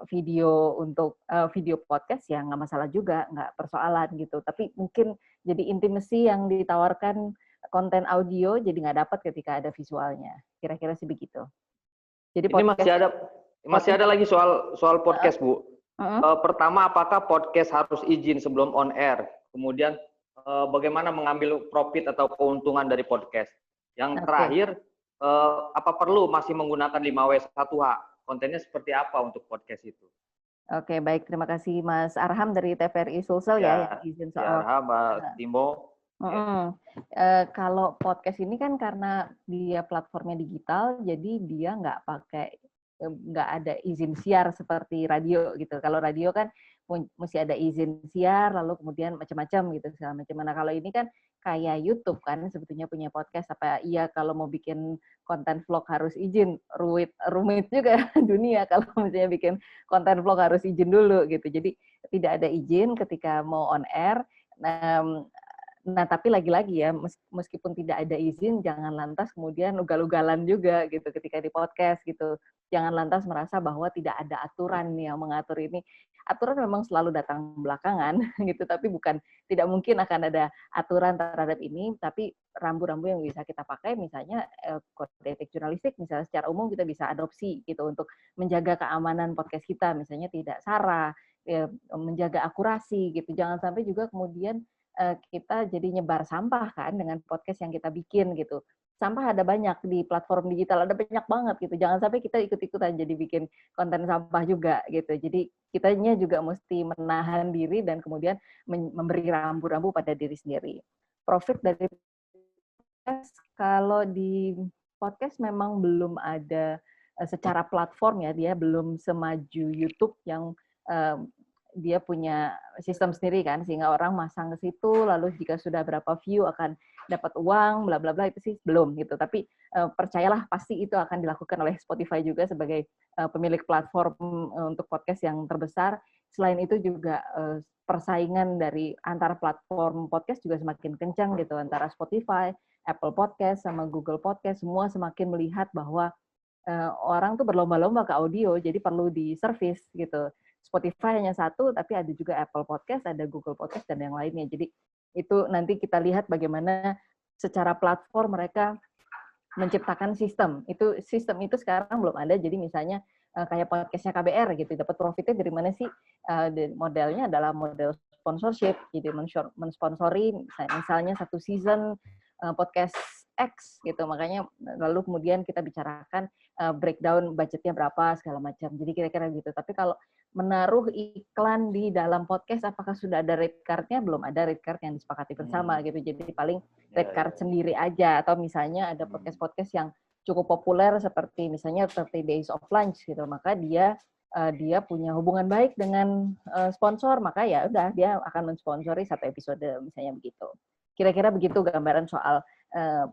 video untuk video podcast ya nggak masalah juga, nggak persoalan gitu. Tapi mungkin jadi intimacy yang ditawarkan konten audio jadi nggak dapat ketika ada visualnya. Kira-kira sih begitu. Jadi Ini masih ada lagi soal podcast, Bu. Pertama, apakah podcast harus izin sebelum on air? Kemudian bagaimana mengambil profit atau keuntungan dari podcast? Yang terakhir, apa perlu masih menggunakan 5W1H? Kontennya seperti apa untuk podcast itu? Oke, baik. Terima kasih Mas Arham dari TVRI Sulsel ya yang izin soal. Arham, Mbak Timo. Kalau podcast ini kan karena dia platformnya digital, jadi dia nggak ada izin siar seperti radio gitu. Kalau radio kan mesti ada izin siar, lalu kemudian macam-macam gitu segala macam. Nah kalau ini kan kayak YouTube kan sebetulnya punya podcast, apa iya kalau mau bikin konten vlog harus izin, rumit juga dunia kalau misalnya bikin konten vlog harus izin dulu gitu. Jadi tidak ada izin ketika mau on air. Nah, tapi lagi-lagi ya, meskipun tidak ada izin, jangan lantas kemudian ugal-ugalan juga gitu ketika di podcast gitu. Jangan lantas merasa bahwa tidak ada aturan yang mengatur ini. Aturan memang selalu datang belakangan gitu, tapi tidak mungkin akan ada aturan terhadap ini, tapi rambu-rambu yang bisa kita pakai, misalnya kode etik jurnalistik, misalnya secara umum kita bisa adopsi gitu untuk menjaga keamanan podcast kita, misalnya tidak sara, menjaga akurasi gitu. Jangan sampai juga kemudian kita jadi nyebar sampah kan dengan podcast yang kita bikin gitu. Sampah ada banyak di platform digital, ada banyak banget gitu. Jangan sampai kita ikut-ikutan jadi bikin konten sampah juga gitu. Jadi kitanya juga mesti menahan diri dan kemudian memberi rambu-rambu pada diri sendiri. Profit dari podcast, kalau di podcast memang belum ada secara platform ya, dia belum semaju YouTube yang dia punya sistem sendiri kan, sehingga orang masang ke situ, lalu jika sudah berapa view akan dapat uang, bla bla bla, itu sih belum gitu. Tapi percayalah pasti itu akan dilakukan oleh Spotify juga sebagai pemilik platform untuk podcast yang terbesar. Selain itu juga persaingan dari antar platform podcast juga semakin kencang gitu, antara Spotify, Apple Podcast sama Google Podcast, semua semakin melihat bahwa orang tuh berlomba-lomba ke audio, jadi perlu di-service gitu. Spotify hanya satu, tapi ada juga Apple Podcast, ada Google Podcast, dan yang lainnya. Jadi itu nanti kita lihat bagaimana secara platform mereka menciptakan sistem. Sistem itu sekarang belum ada, jadi misalnya kayak podcastnya KBR gitu, dapat profitnya dari mana sih? Modelnya adalah model sponsorship, jadi mensponsori misalnya satu season podcast X gitu, makanya lalu kemudian kita bicarakan breakdown budgetnya berapa segala macam. Jadi kira-kira gitu. Tapi kalau menaruh iklan di dalam podcast, apakah sudah ada rate card-nya? Belum ada rate card yang disepakati bersama gitu. Jadi paling rate card sendiri aja, atau misalnya ada podcast-podcast yang cukup populer seperti misalnya 30 Days of Lunch gitu, maka dia punya hubungan baik dengan sponsor, maka ya udah dia akan mensponsori satu episode misalnya begitu. Kira-kira begitu gambaran soal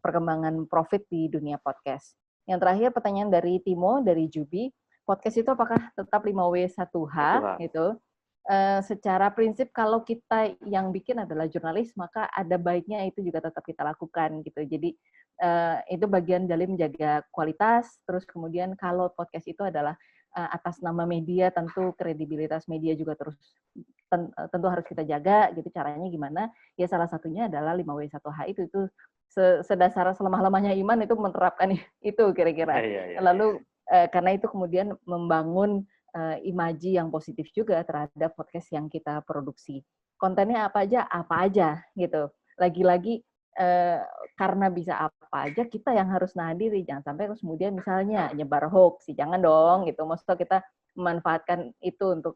perkembangan profit di dunia podcast. Yang terakhir pertanyaan dari Timo dari Jubi, podcast itu apakah tetap 5W1H gitu? Secara prinsip kalau kita yang bikin adalah jurnalis, maka ada baiknya itu juga tetap kita lakukan gitu. Jadi itu bagian dari menjaga kualitas. Terus kemudian kalau podcast itu adalah atas nama media, tentu kredibilitas media juga tentu harus kita jaga gitu. Caranya gimana? Ya salah satunya adalah 5W1H itu sedasar selemah-lemahnya iman itu menerapkan itu kira-kira. Lalu karena itu kemudian membangun imaji yang positif juga terhadap podcast yang kita produksi. Kontennya apa aja gitu. Lagi-lagi karena bisa apa aja, kita yang harus nahan diri. Jangan sampai kemudian misalnya nyebar hoax, jangan dong gitu. Maksudnya kita memanfaatkan itu untuk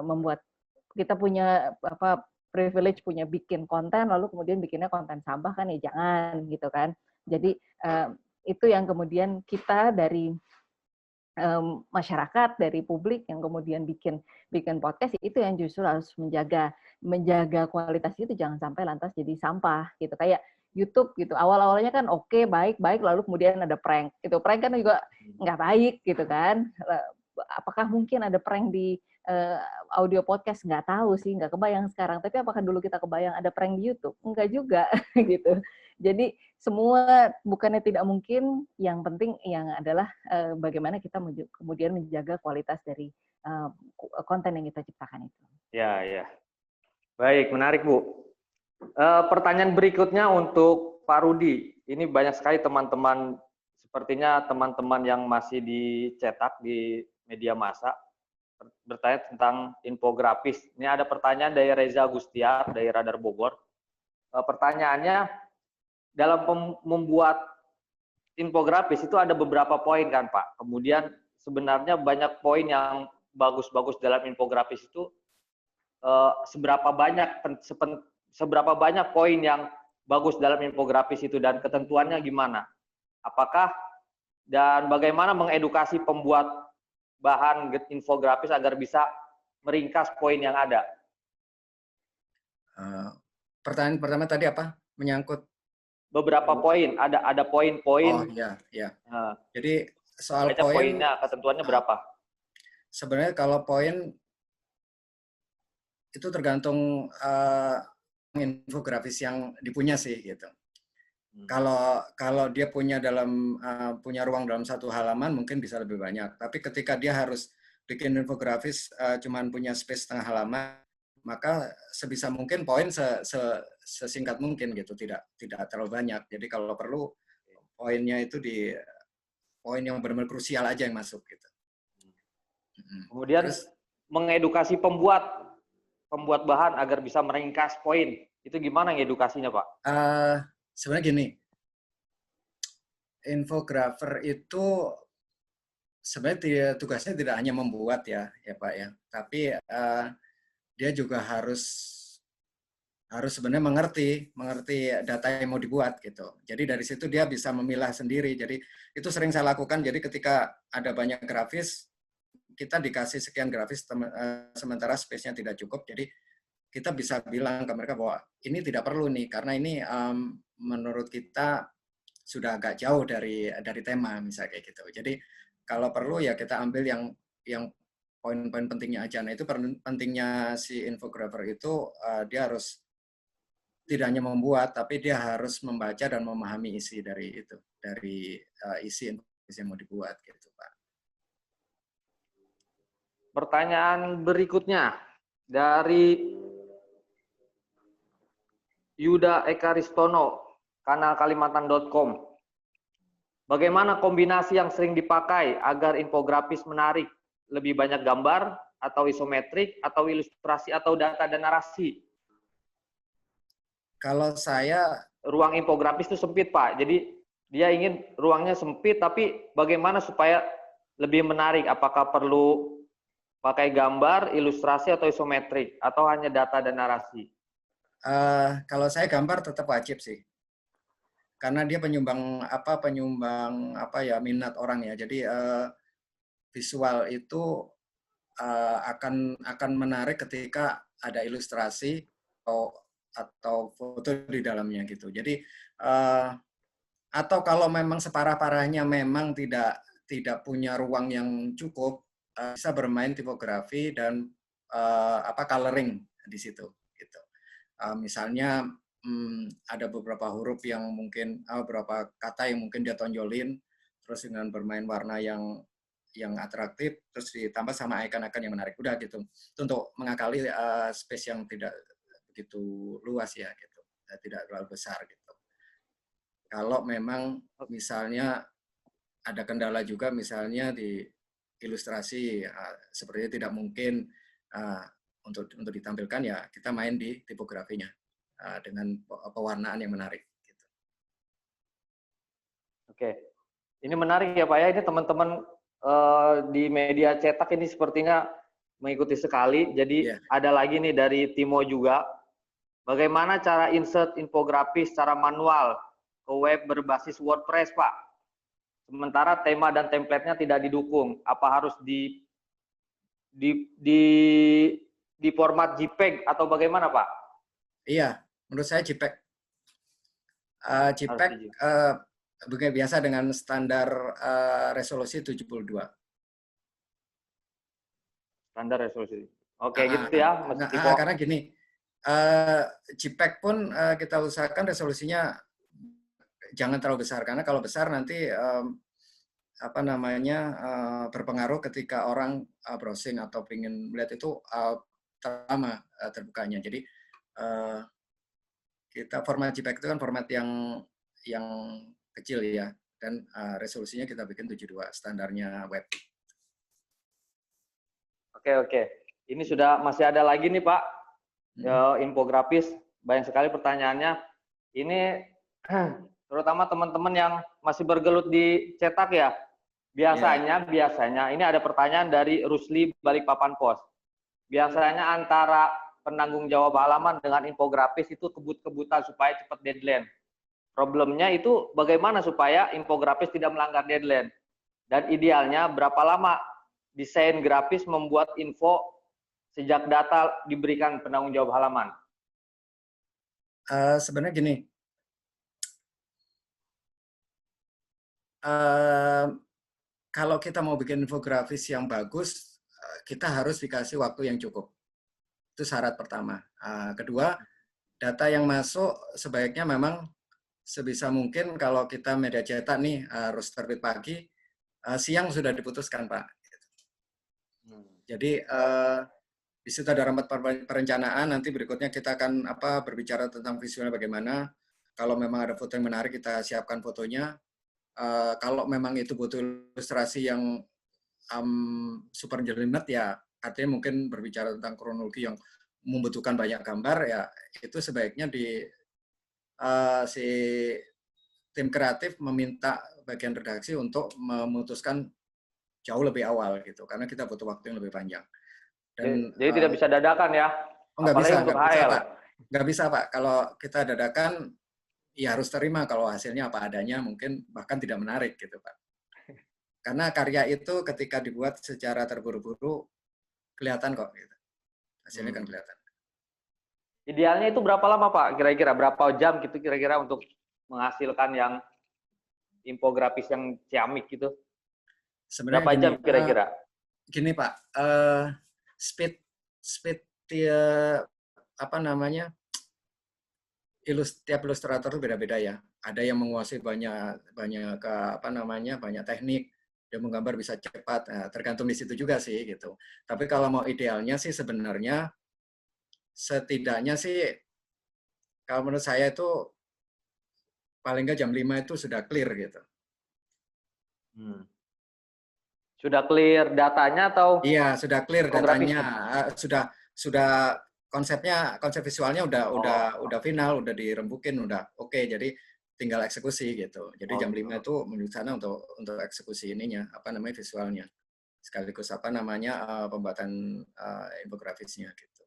membuat kita punya privilege, punya bikin konten, lalu kemudian bikinnya konten sampah kan ya jangan gitu kan. Jadi itu yang kemudian kita dari masyarakat, dari publik yang kemudian bikin podcast, itu yang justru harus menjaga kualitas itu, jangan sampai lantas jadi sampah gitu. Kayak YouTube gitu, awalnya kan oke, baik, lalu kemudian ada prank. Itu prank kan juga nggak baik gitu kan. Apakah mungkin ada prank di audio podcast? Nggak tahu sih, nggak kebayang sekarang. Tapi apakah dulu kita kebayang ada prank di YouTube? Enggak juga gitu. Jadi semua bukannya tidak mungkin, yang penting yang adalah bagaimana kita kemudian menjaga kualitas dari konten yang kita ciptakan itu. Ya, ya. Baik, menarik Bu. Pertanyaan berikutnya untuk Pak Rudi. Ini banyak sekali teman-teman, sepertinya teman-teman yang masih dicetak di media massa bertanya tentang infografis. Ini ada pertanyaan dari Reza Gustiar dari Radar Bogor. Pertanyaannya, dalam membuat infografis itu ada beberapa poin kan Pak. Kemudian sebenarnya banyak poin yang bagus-bagus dalam infografis itu, seberapa banyak poin yang bagus dalam infografis itu dan ketentuannya gimana? Apakah dan bagaimana mengedukasi pembuat bahan infografis agar bisa meringkas poin yang ada? Pertanyaan pertama tadi apa? Menyangkut beberapa poin, ada poin-poin. Oh iya, iya. Nah, jadi soal poin, poinnya, ketentuannya berapa? Sebenarnya kalau poin itu tergantung infografis yang dipunya sih gitu. Kalau dia punya punya ruang dalam satu halaman mungkin bisa lebih banyak. Tapi ketika dia harus bikin infografis cuman punya space setengah halaman, maka sebisa mungkin poin sesingkat mungkin gitu, tidak terlalu banyak. Jadi kalau perlu poinnya itu di poin yang benar-benar krusial aja yang masuk gitu. Kemudian mengedukasi pembuat bahan agar bisa meringkas poin. Itu gimana ngedukasinya, Pak? Sebenarnya gini, infografer itu sebenarnya tugasnya tidak hanya membuat ya Pak ya, tapi dia juga harus sebenarnya mengerti data yang mau dibuat gitu. Jadi dari situ dia bisa memilah sendiri. Jadi itu sering saya lakukan. Jadi ketika ada banyak grafis, kita dikasih sekian grafis sementara space-nya tidak cukup. Jadi kita bisa bilang ke mereka bahwa ini tidak perlu nih, karena ini menurut kita sudah agak jauh dari tema misalnya kayak gitu. Jadi kalau perlu ya kita ambil yang poin-poin pentingnya aja. Nah itu pentingnya si infografer itu dia harus tidak hanya membuat, tapi dia harus membaca dan memahami isi dari itu, dari isi yang mau dibuat gitu Pak. Pertanyaan berikutnya dari Yuda Ekaristono, kanal Kalimantan.com. Bagaimana kombinasi yang sering dipakai agar infografis menarik? Lebih banyak gambar, atau isometrik, atau ilustrasi, atau data dan narasi? Kalau saya... Ruang infografis itu sempit, Pak. Jadi dia ingin ruangnya sempit, tapi bagaimana supaya lebih menarik? Apakah perlu pakai gambar, ilustrasi, atau isometrik? Atau hanya data dan narasi? Kalau saya gambar tetap wajib sih. Karena dia penyumbang minat orang ya. Jadi visual itu akan menarik ketika ada ilustrasi atau foto di dalamnya gitu. Jadi atau kalau memang separah-parahnya memang tidak punya ruang yang cukup, bisa bermain tipografi dan coloring di situ gitu. Misalnya ada beberapa huruf yang mungkin beberapa kata yang mungkin dia tonjolin, terus dengan bermain warna yang atraktif, terus ditambah sama icon-icon yang menarik, udah gitu. Itu untuk mengakali space yang tidak begitu luas ya gitu, tidak terlalu besar gitu. Kalau memang misalnya ada kendala juga, misalnya di ilustrasi sepertinya tidak mungkin untuk ditampilkan, ya kita main di tipografinya dengan pewarnaan yang menarik. Gitu. Oke, ini menarik ya Pak ya. Ini teman-teman di media cetak ini sepertinya mengikuti sekali. Jadi ada lagi nih dari Timo juga. Bagaimana cara insert infografis secara manual ke web berbasis WordPress, Pak? Sementara tema dan template-nya tidak didukung. Apa harus di format JPEG atau bagaimana, Pak? Iya, menurut saya JPEG. JPEG biasa dengan standar resolusi 72. Standar resolusi. Oke, gitu ya, Mas Timo. Karena gini, JPEG pun kita usahakan resolusinya jangan terlalu besar, karena kalau besar nanti apa namanya berpengaruh ketika orang browsing atau ingin melihat itu lama terbukanya. Jadi kita format JPEG itu kan format yang kecil ya, dan resolusinya kita bikin 72 standarnya web. Oke. Ini masih ada lagi nih Pak, infografis. Banyak sekali pertanyaannya. Ini terutama teman-teman yang masih bergelut di cetak ya. Biasanya ini ada pertanyaan dari Rusli Balikpapan Pos. Biasanya antara penanggung jawab halaman dengan infografis itu kebut-kebutan supaya cepat deadline. Problemnya itu bagaimana supaya infografis tidak melanggar deadline? Dan idealnya berapa lama desain grafis membuat info sejak data diberikan penanggung jawab halaman? Sebenarnya gini, kalau kita mau bikin infografis yang bagus, kita harus dikasih waktu yang cukup. Itu syarat pertama. Kedua, data yang masuk sebaiknya memang sebisa mungkin kalau kita media cetak nih harus terbit pagi, siang sudah diputuskan Pak. Jadi di situ ada rapat perencanaan, nanti berikutnya kita akan berbicara tentang visualnya bagaimana. Kalau memang ada foto yang menarik, kita siapkan fotonya. Kalau memang itu butuh ilustrasi yang super jelimet, ya artinya mungkin berbicara tentang kronologi yang membutuhkan banyak gambar, ya itu sebaiknya si tim kreatif meminta bagian redaksi untuk memutuskan jauh lebih awal gitu, karena kita butuh waktu yang lebih panjang. Dan, jadi tidak bisa dadakan ya? Nggak bisa, untuk HL. Pak. Nggak bisa Pak. Kalau kita dadakan, ya harus terima kalau hasilnya apa adanya, mungkin bahkan tidak menarik gitu Pak. Karena karya itu ketika dibuat secara terburu-buru kelihatan kok gitu. Hasilnya kan kelihatan. Idealnya itu berapa lama Pak? Kira-kira berapa jam gitu kira-kira untuk menghasilkan yang infografis yang ciamik gitu? Sebenarnya berapa jam kira-kira? Gini Pak, speed tiap ilustrator itu beda-beda ya. Ada yang menguasai banyak teknik, dia menggambar bisa cepat, tergantung di situ juga sih gitu. Tapi kalau mau idealnya sih sebenarnya setidaknya sih kalau menurut saya itu paling nggak jam 5 itu sudah clear gitu. Sudah clear datanya atau? Iya, sudah clear datanya. Sudah konsep visualnya udah final, udah dirembukin, udah oke. Jadi tinggal eksekusi gitu. Jadi jam 5 itu menuju sana untuk eksekusi visualnya. Sekaligus pembuatan infografisnya gitu.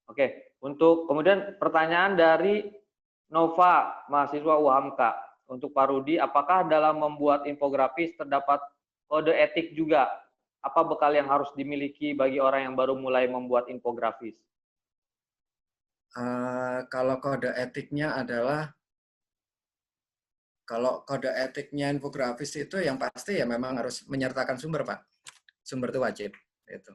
Oke, untuk kemudian pertanyaan dari Nova, mahasiswa UHAMK. Untuk Pak Rudi, apakah dalam membuat infografis terdapat kode etik juga? Apa bekal yang harus dimiliki bagi orang yang baru mulai membuat infografis? Kalau kode etiknya infografis itu yang pasti ya memang harus menyertakan sumber Pak. Sumber itu wajib. Gitu.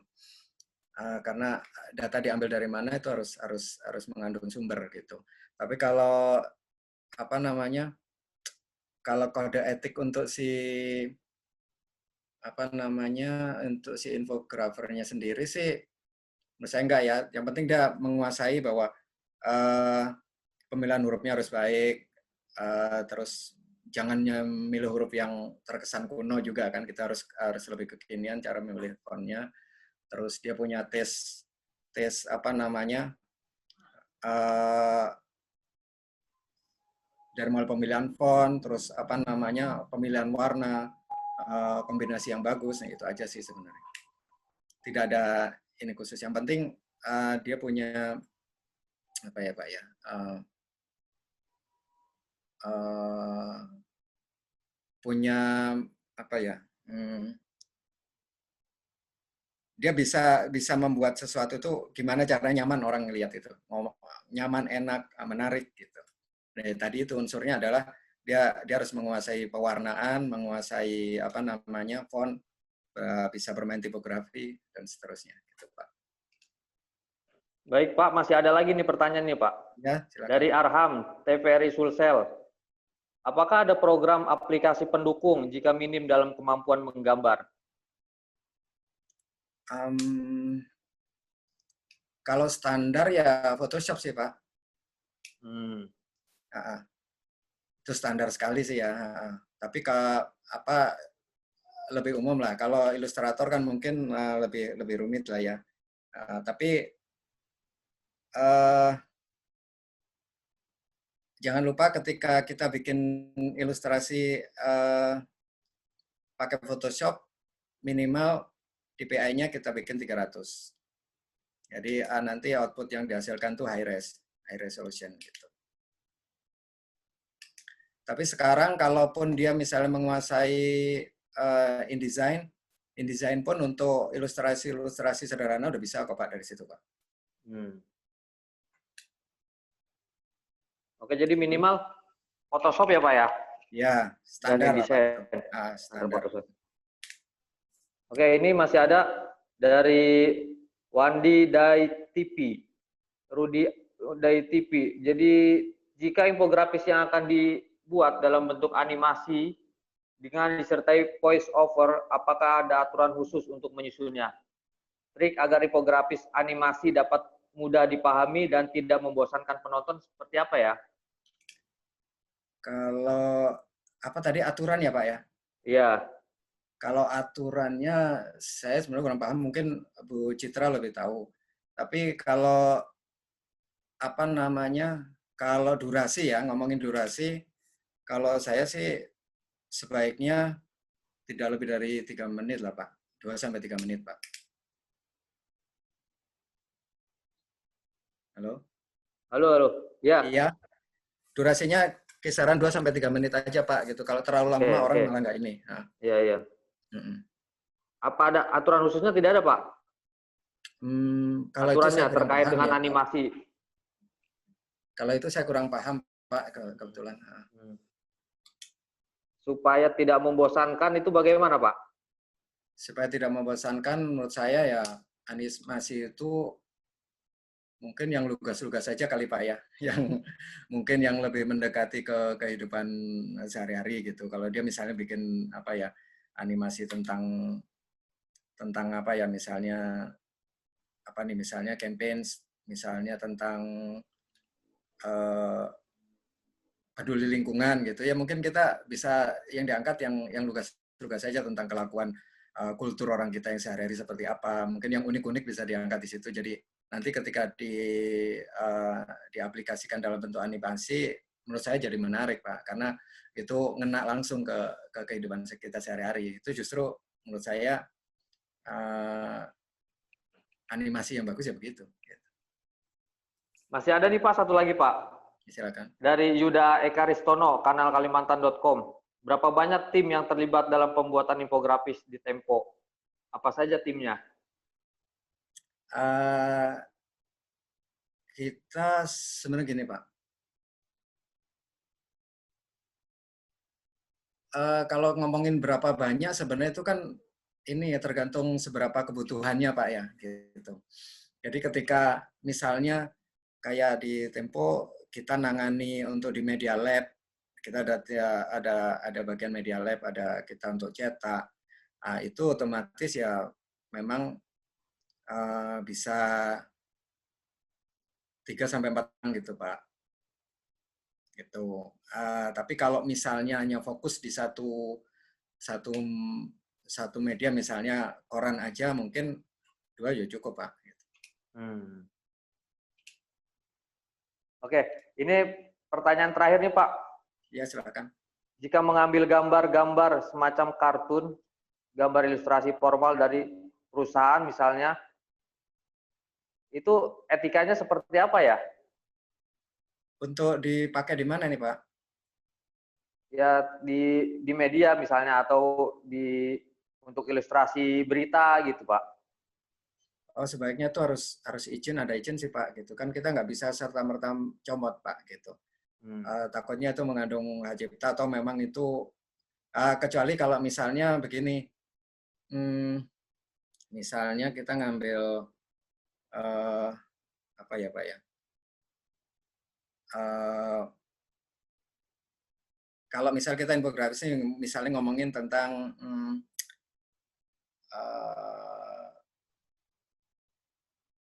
Karena data diambil dari mana itu harus mengandung sumber gitu. Tapi kalau kalau kode etik untuk untuk si infografernya sendiri sih menurut saya enggak ya. Yang penting dia menguasai bahwa pemilihan hurufnya harus baik, terus jangan memilih huruf yang terkesan kuno juga kan, kita harus lebih kekinian cara memilih fontnya. Terus dia punya tes dari mulai pemilihan font, terus pemilihan warna, kombinasi yang bagus, nah itu aja sih sebenarnya. Tidak ada ini khusus. Yang penting dia punya dia bisa membuat sesuatu itu gimana caranya nyaman orang ngelihat itu, nyaman, enak, menarik gitu. Nah, tadi itu unsurnya adalah dia harus menguasai pewarnaan, menguasai font, bisa bermain tipografi dan seterusnya gitu Pak. Baik Pak, masih ada lagi nih pertanyaan nih Pak. Ya, silakan. Dari Arham, TVRI Sulsel. Apakah ada program aplikasi pendukung jika minim dalam kemampuan menggambar? Kalau standar ya Photoshop sih Pak. Itu standar sekali sih ya. Tapi lebih umum lah. Kalau Illustrator kan mungkin lebih rumit lah ya. Tapi jangan lupa ketika kita bikin ilustrasi pakai Photoshop, minimal DPI-nya kita bikin 300. Jadi nanti output yang dihasilkan tuh high resolution gitu. Tapi sekarang kalaupun dia misalnya menguasai InDesign pun untuk ilustrasi sederhana udah bisa kok Pak dari situ Pak. Oke, jadi minimal Photoshop ya Pak ya? Ya, standar lah Pak. Standar. Oke, ini masih ada dari Wandi Dai TV. Rudi Dai TV. Jadi jika infografis yang akan dibuat dalam bentuk animasi dengan disertai voice over, apakah ada aturan khusus untuk menyusunnya? Trik agar infografis animasi dapat mudah dipahami dan tidak membosankan penonton seperti apa ya? Kalau apa tadi aturan ya Pak ya? Iya. Kalau aturannya saya sebenarnya kurang paham, mungkin Bu Citra lebih tahu. Tapi kalau apa namanya, kalau durasi ya, ngomongin durasi, kalau saya sih sebaiknya tidak lebih dari 3 menit lah Pak. 2-3 menit Pak. Halo? Halo. Ya. Iya. Durasinya kisaran 2-3 menit aja Pak gitu. Kalau terlalu lama orang malah nggak ini. Iya. Apa ada aturan khususnya? Tidak ada Pak? Kalau aturannya itu terkait paham, dengan ya, animasi. Kalau itu saya kurang paham Pak kebetulan. Supaya tidak membosankan itu bagaimana Pak? Supaya tidak membosankan menurut saya ya animasi itu mungkin yang lugas-lugas saja kali Pak ya, yang mungkin yang lebih mendekati ke kehidupan sehari-hari gitu. Kalau dia misalnya bikin apa ya, animasi tentang apa ya, misalnya apa nih, misalnya campaigns, misalnya tentang peduli lingkungan gitu ya, mungkin kita bisa yang diangkat yang lugas-lugas saja tentang kelakuan kultur orang kita yang sehari-hari seperti apa. Mungkin yang unik-unik bisa diangkat di situ. Jadi nanti ketika diaplikasikan dalam bentuk animasi, menurut saya jadi menarik Pak, karena itu ngena langsung ke kehidupan kita sehari-hari. Itu justru menurut saya animasi yang bagus ya begitu. Masih ada nih Pak, satu lagi Pak. Silakan. Dari Yuda Ekaristono, kanal Kalimantan.com. Berapa banyak tim yang terlibat dalam pembuatan infografis di Tempo? Apa saja timnya? Kita sebenarnya gini Pak. Kalau ngomongin berapa banyak sebenarnya itu kan ini ya tergantung seberapa kebutuhannya Pak ya gitu. Jadi ketika misalnya kayak di Tempo kita nangani untuk di Media Lab, kita ada bagian Media Lab, ada kita untuk cetak. Itu otomatis ya memang bisa 3-4 orang gitu Pak. Gitu. Tapi kalau misalnya hanya fokus di satu media, misalnya koran aja, mungkin 2 ya cukup Pak. Oke, ini pertanyaan terakhir nih Pak. Ya silakan. Jika mengambil gambar-gambar semacam kartun, gambar ilustrasi formal dari perusahaan misalnya, itu etikanya seperti apa ya? Untuk dipakai di mana nih Pak? Ya di media misalnya, atau untuk ilustrasi berita gitu Pak. Oh sebaiknya tuh harus izin, ada izin sih Pak gitu kan, kita nggak bisa serta-merta comot Pak gitu. Takutnya itu mengandung hak cipta atau memang itu kecuali kalau misalnya begini, misalnya kita ngambil apa ya Pak ya, kalau misal kita infografisnya misalnya ngomongin tentang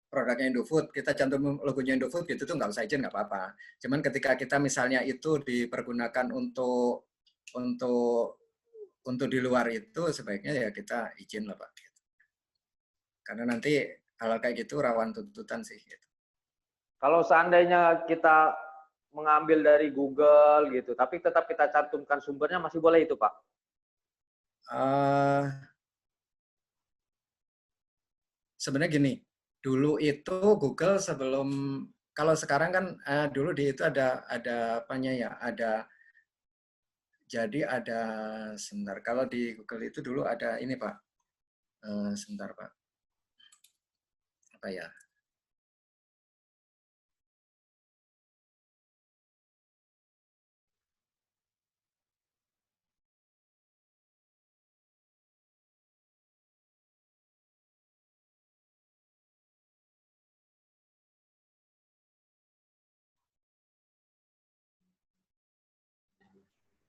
produknya Indofood, kita cantum logonya Indofood gitu tuh nggak usah izin, nggak apa-apa. Cuman ketika kita misalnya itu dipergunakan untuk di luar itu, sebaiknya ya kita izin lah Pak. Karena nanti hal kayak gitu rawan tuntutan sih. Gitu. Kalau seandainya kita mengambil dari Google gitu, tapi tetap kita cantumkan sumbernya, masih boleh itu Pak? Sebenarnya gini, dulu itu Google sebelum, kalau sekarang kan dulu di itu ada apanya ya, jadi ada, sebentar, kalau di Google itu dulu ada ini Pak, sebentar Pak, apa ya?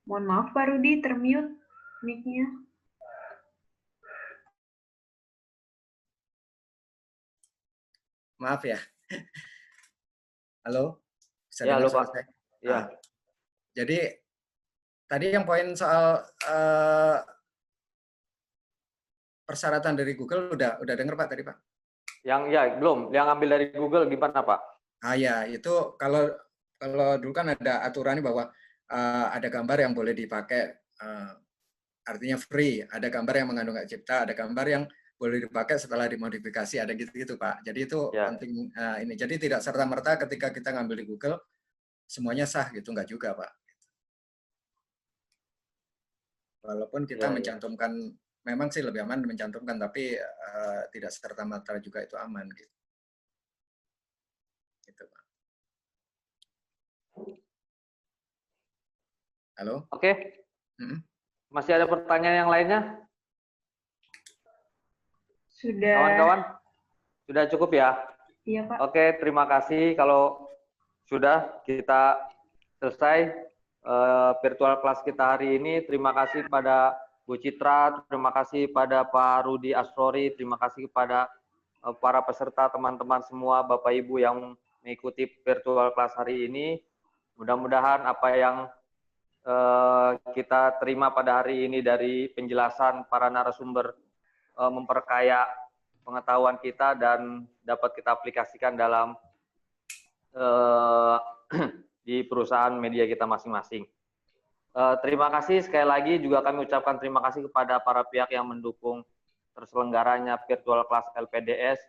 Mohon maaf Pak Rudi, termute mic-nya. Maaf ya. Halo? Bisa Ya, dengar halo suara Pak. saya? Ya. Nah, jadi tadi yang poin soal persyaratan dari Google udah dengar Pak tadi Pak? Yang ya belum, yang ambil dari Google gimana Pak? Ya, itu kalau dulu kan ada aturannya bahwa ada gambar yang boleh dipakai, artinya free, ada gambar yang mengandung hak cipta, ada gambar yang boleh dipakai setelah dimodifikasi, ada gitu-gitu Pak. Jadi itu penting ini. Jadi tidak serta-merta ketika kita ngambil di Google semuanya sah gitu, enggak juga Pak. Walaupun kita mencantumkan, memang sih lebih aman mencantumkan, tapi tidak serta-merta juga itu aman gitu. Gitu Pak. Halo? Oke. Masih ada pertanyaan yang lainnya? Sudah. Kawan-kawan? Sudah cukup ya? Iya Pak. Oke, terima kasih. Kalau sudah kita selesai virtual class kita hari ini. Terima kasih pada Bu Citra, terima kasih pada Pak Rudi Asrori, terima kasih kepada para peserta, teman-teman semua, Bapak Ibu yang mengikuti virtual class hari ini. Mudah-mudahan apa yang kita terima pada hari ini dari penjelasan para narasumber memperkaya pengetahuan kita dan dapat kita aplikasikan dalam di perusahaan media kita masing-masing. Terima kasih sekali lagi, juga kami ucapkan terima kasih kepada para pihak yang mendukung terselenggaranya virtual class LPDS,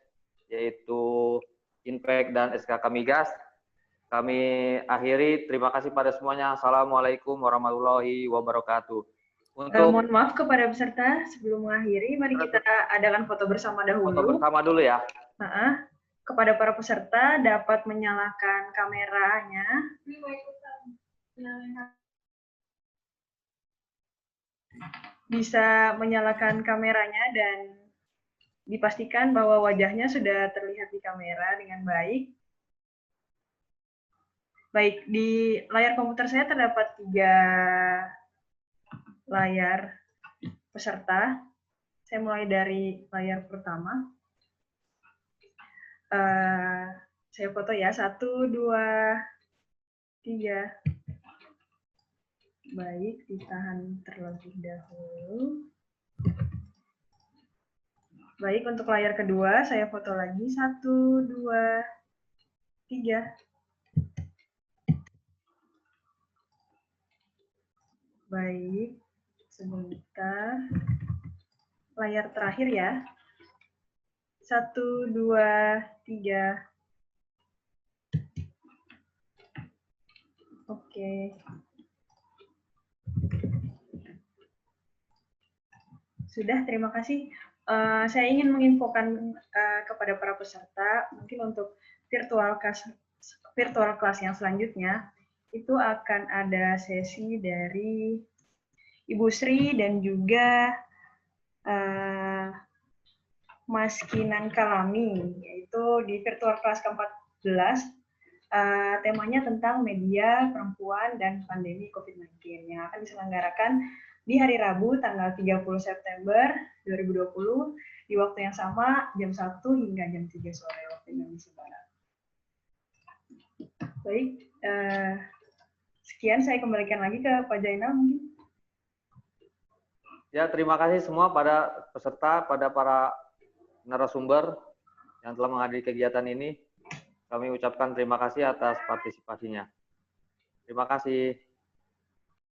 yaitu Inpek dan SKK Migas. Kami akhiri, terima kasih pada semuanya. Assalamualaikum warahmatullahi wabarakatuh. Mohon maaf kepada peserta, sebelum mengakhiri, mari kita adakan foto bersama dahulu. Foto bersama dulu ya. Kepada para peserta, dapat menyalakan kameranya. Bisa menyalakan kameranya dan dipastikan bahwa wajahnya sudah terlihat di kamera dengan baik. Baik, di layar komputer saya terdapat 3 layar peserta. Saya mulai dari layar pertama. Saya foto ya, 1, 2, 3. Baik, ditahan terlebih dahulu. Baik, untuk layar kedua, saya foto lagi. 1, 2, 3. Baik, sebentar. Layar terakhir ya. 1, 2, 3. Oke. Sudah, terima kasih. Saya ingin menginfokan kepada para peserta, mungkin untuk virtual class yang selanjutnya, itu akan ada sesi dari Ibu Sri dan juga Mas Kinan Kalami, yaitu di virtual class ke-14 temanya tentang media, perempuan, dan pandemi COVID-19 yang akan diselenggarakan di hari Rabu tanggal 30 September 2020 di waktu yang sama jam 1 hingga jam 3 sore waktu Indonesia Barat. Baik, sekian saya kembalikan lagi ke Pak Jainal mungkin. Ya, terima kasih semua pada peserta, pada para narasumber yang telah menghadiri kegiatan ini. Kami ucapkan terima kasih atas partisipasinya. Terima kasih.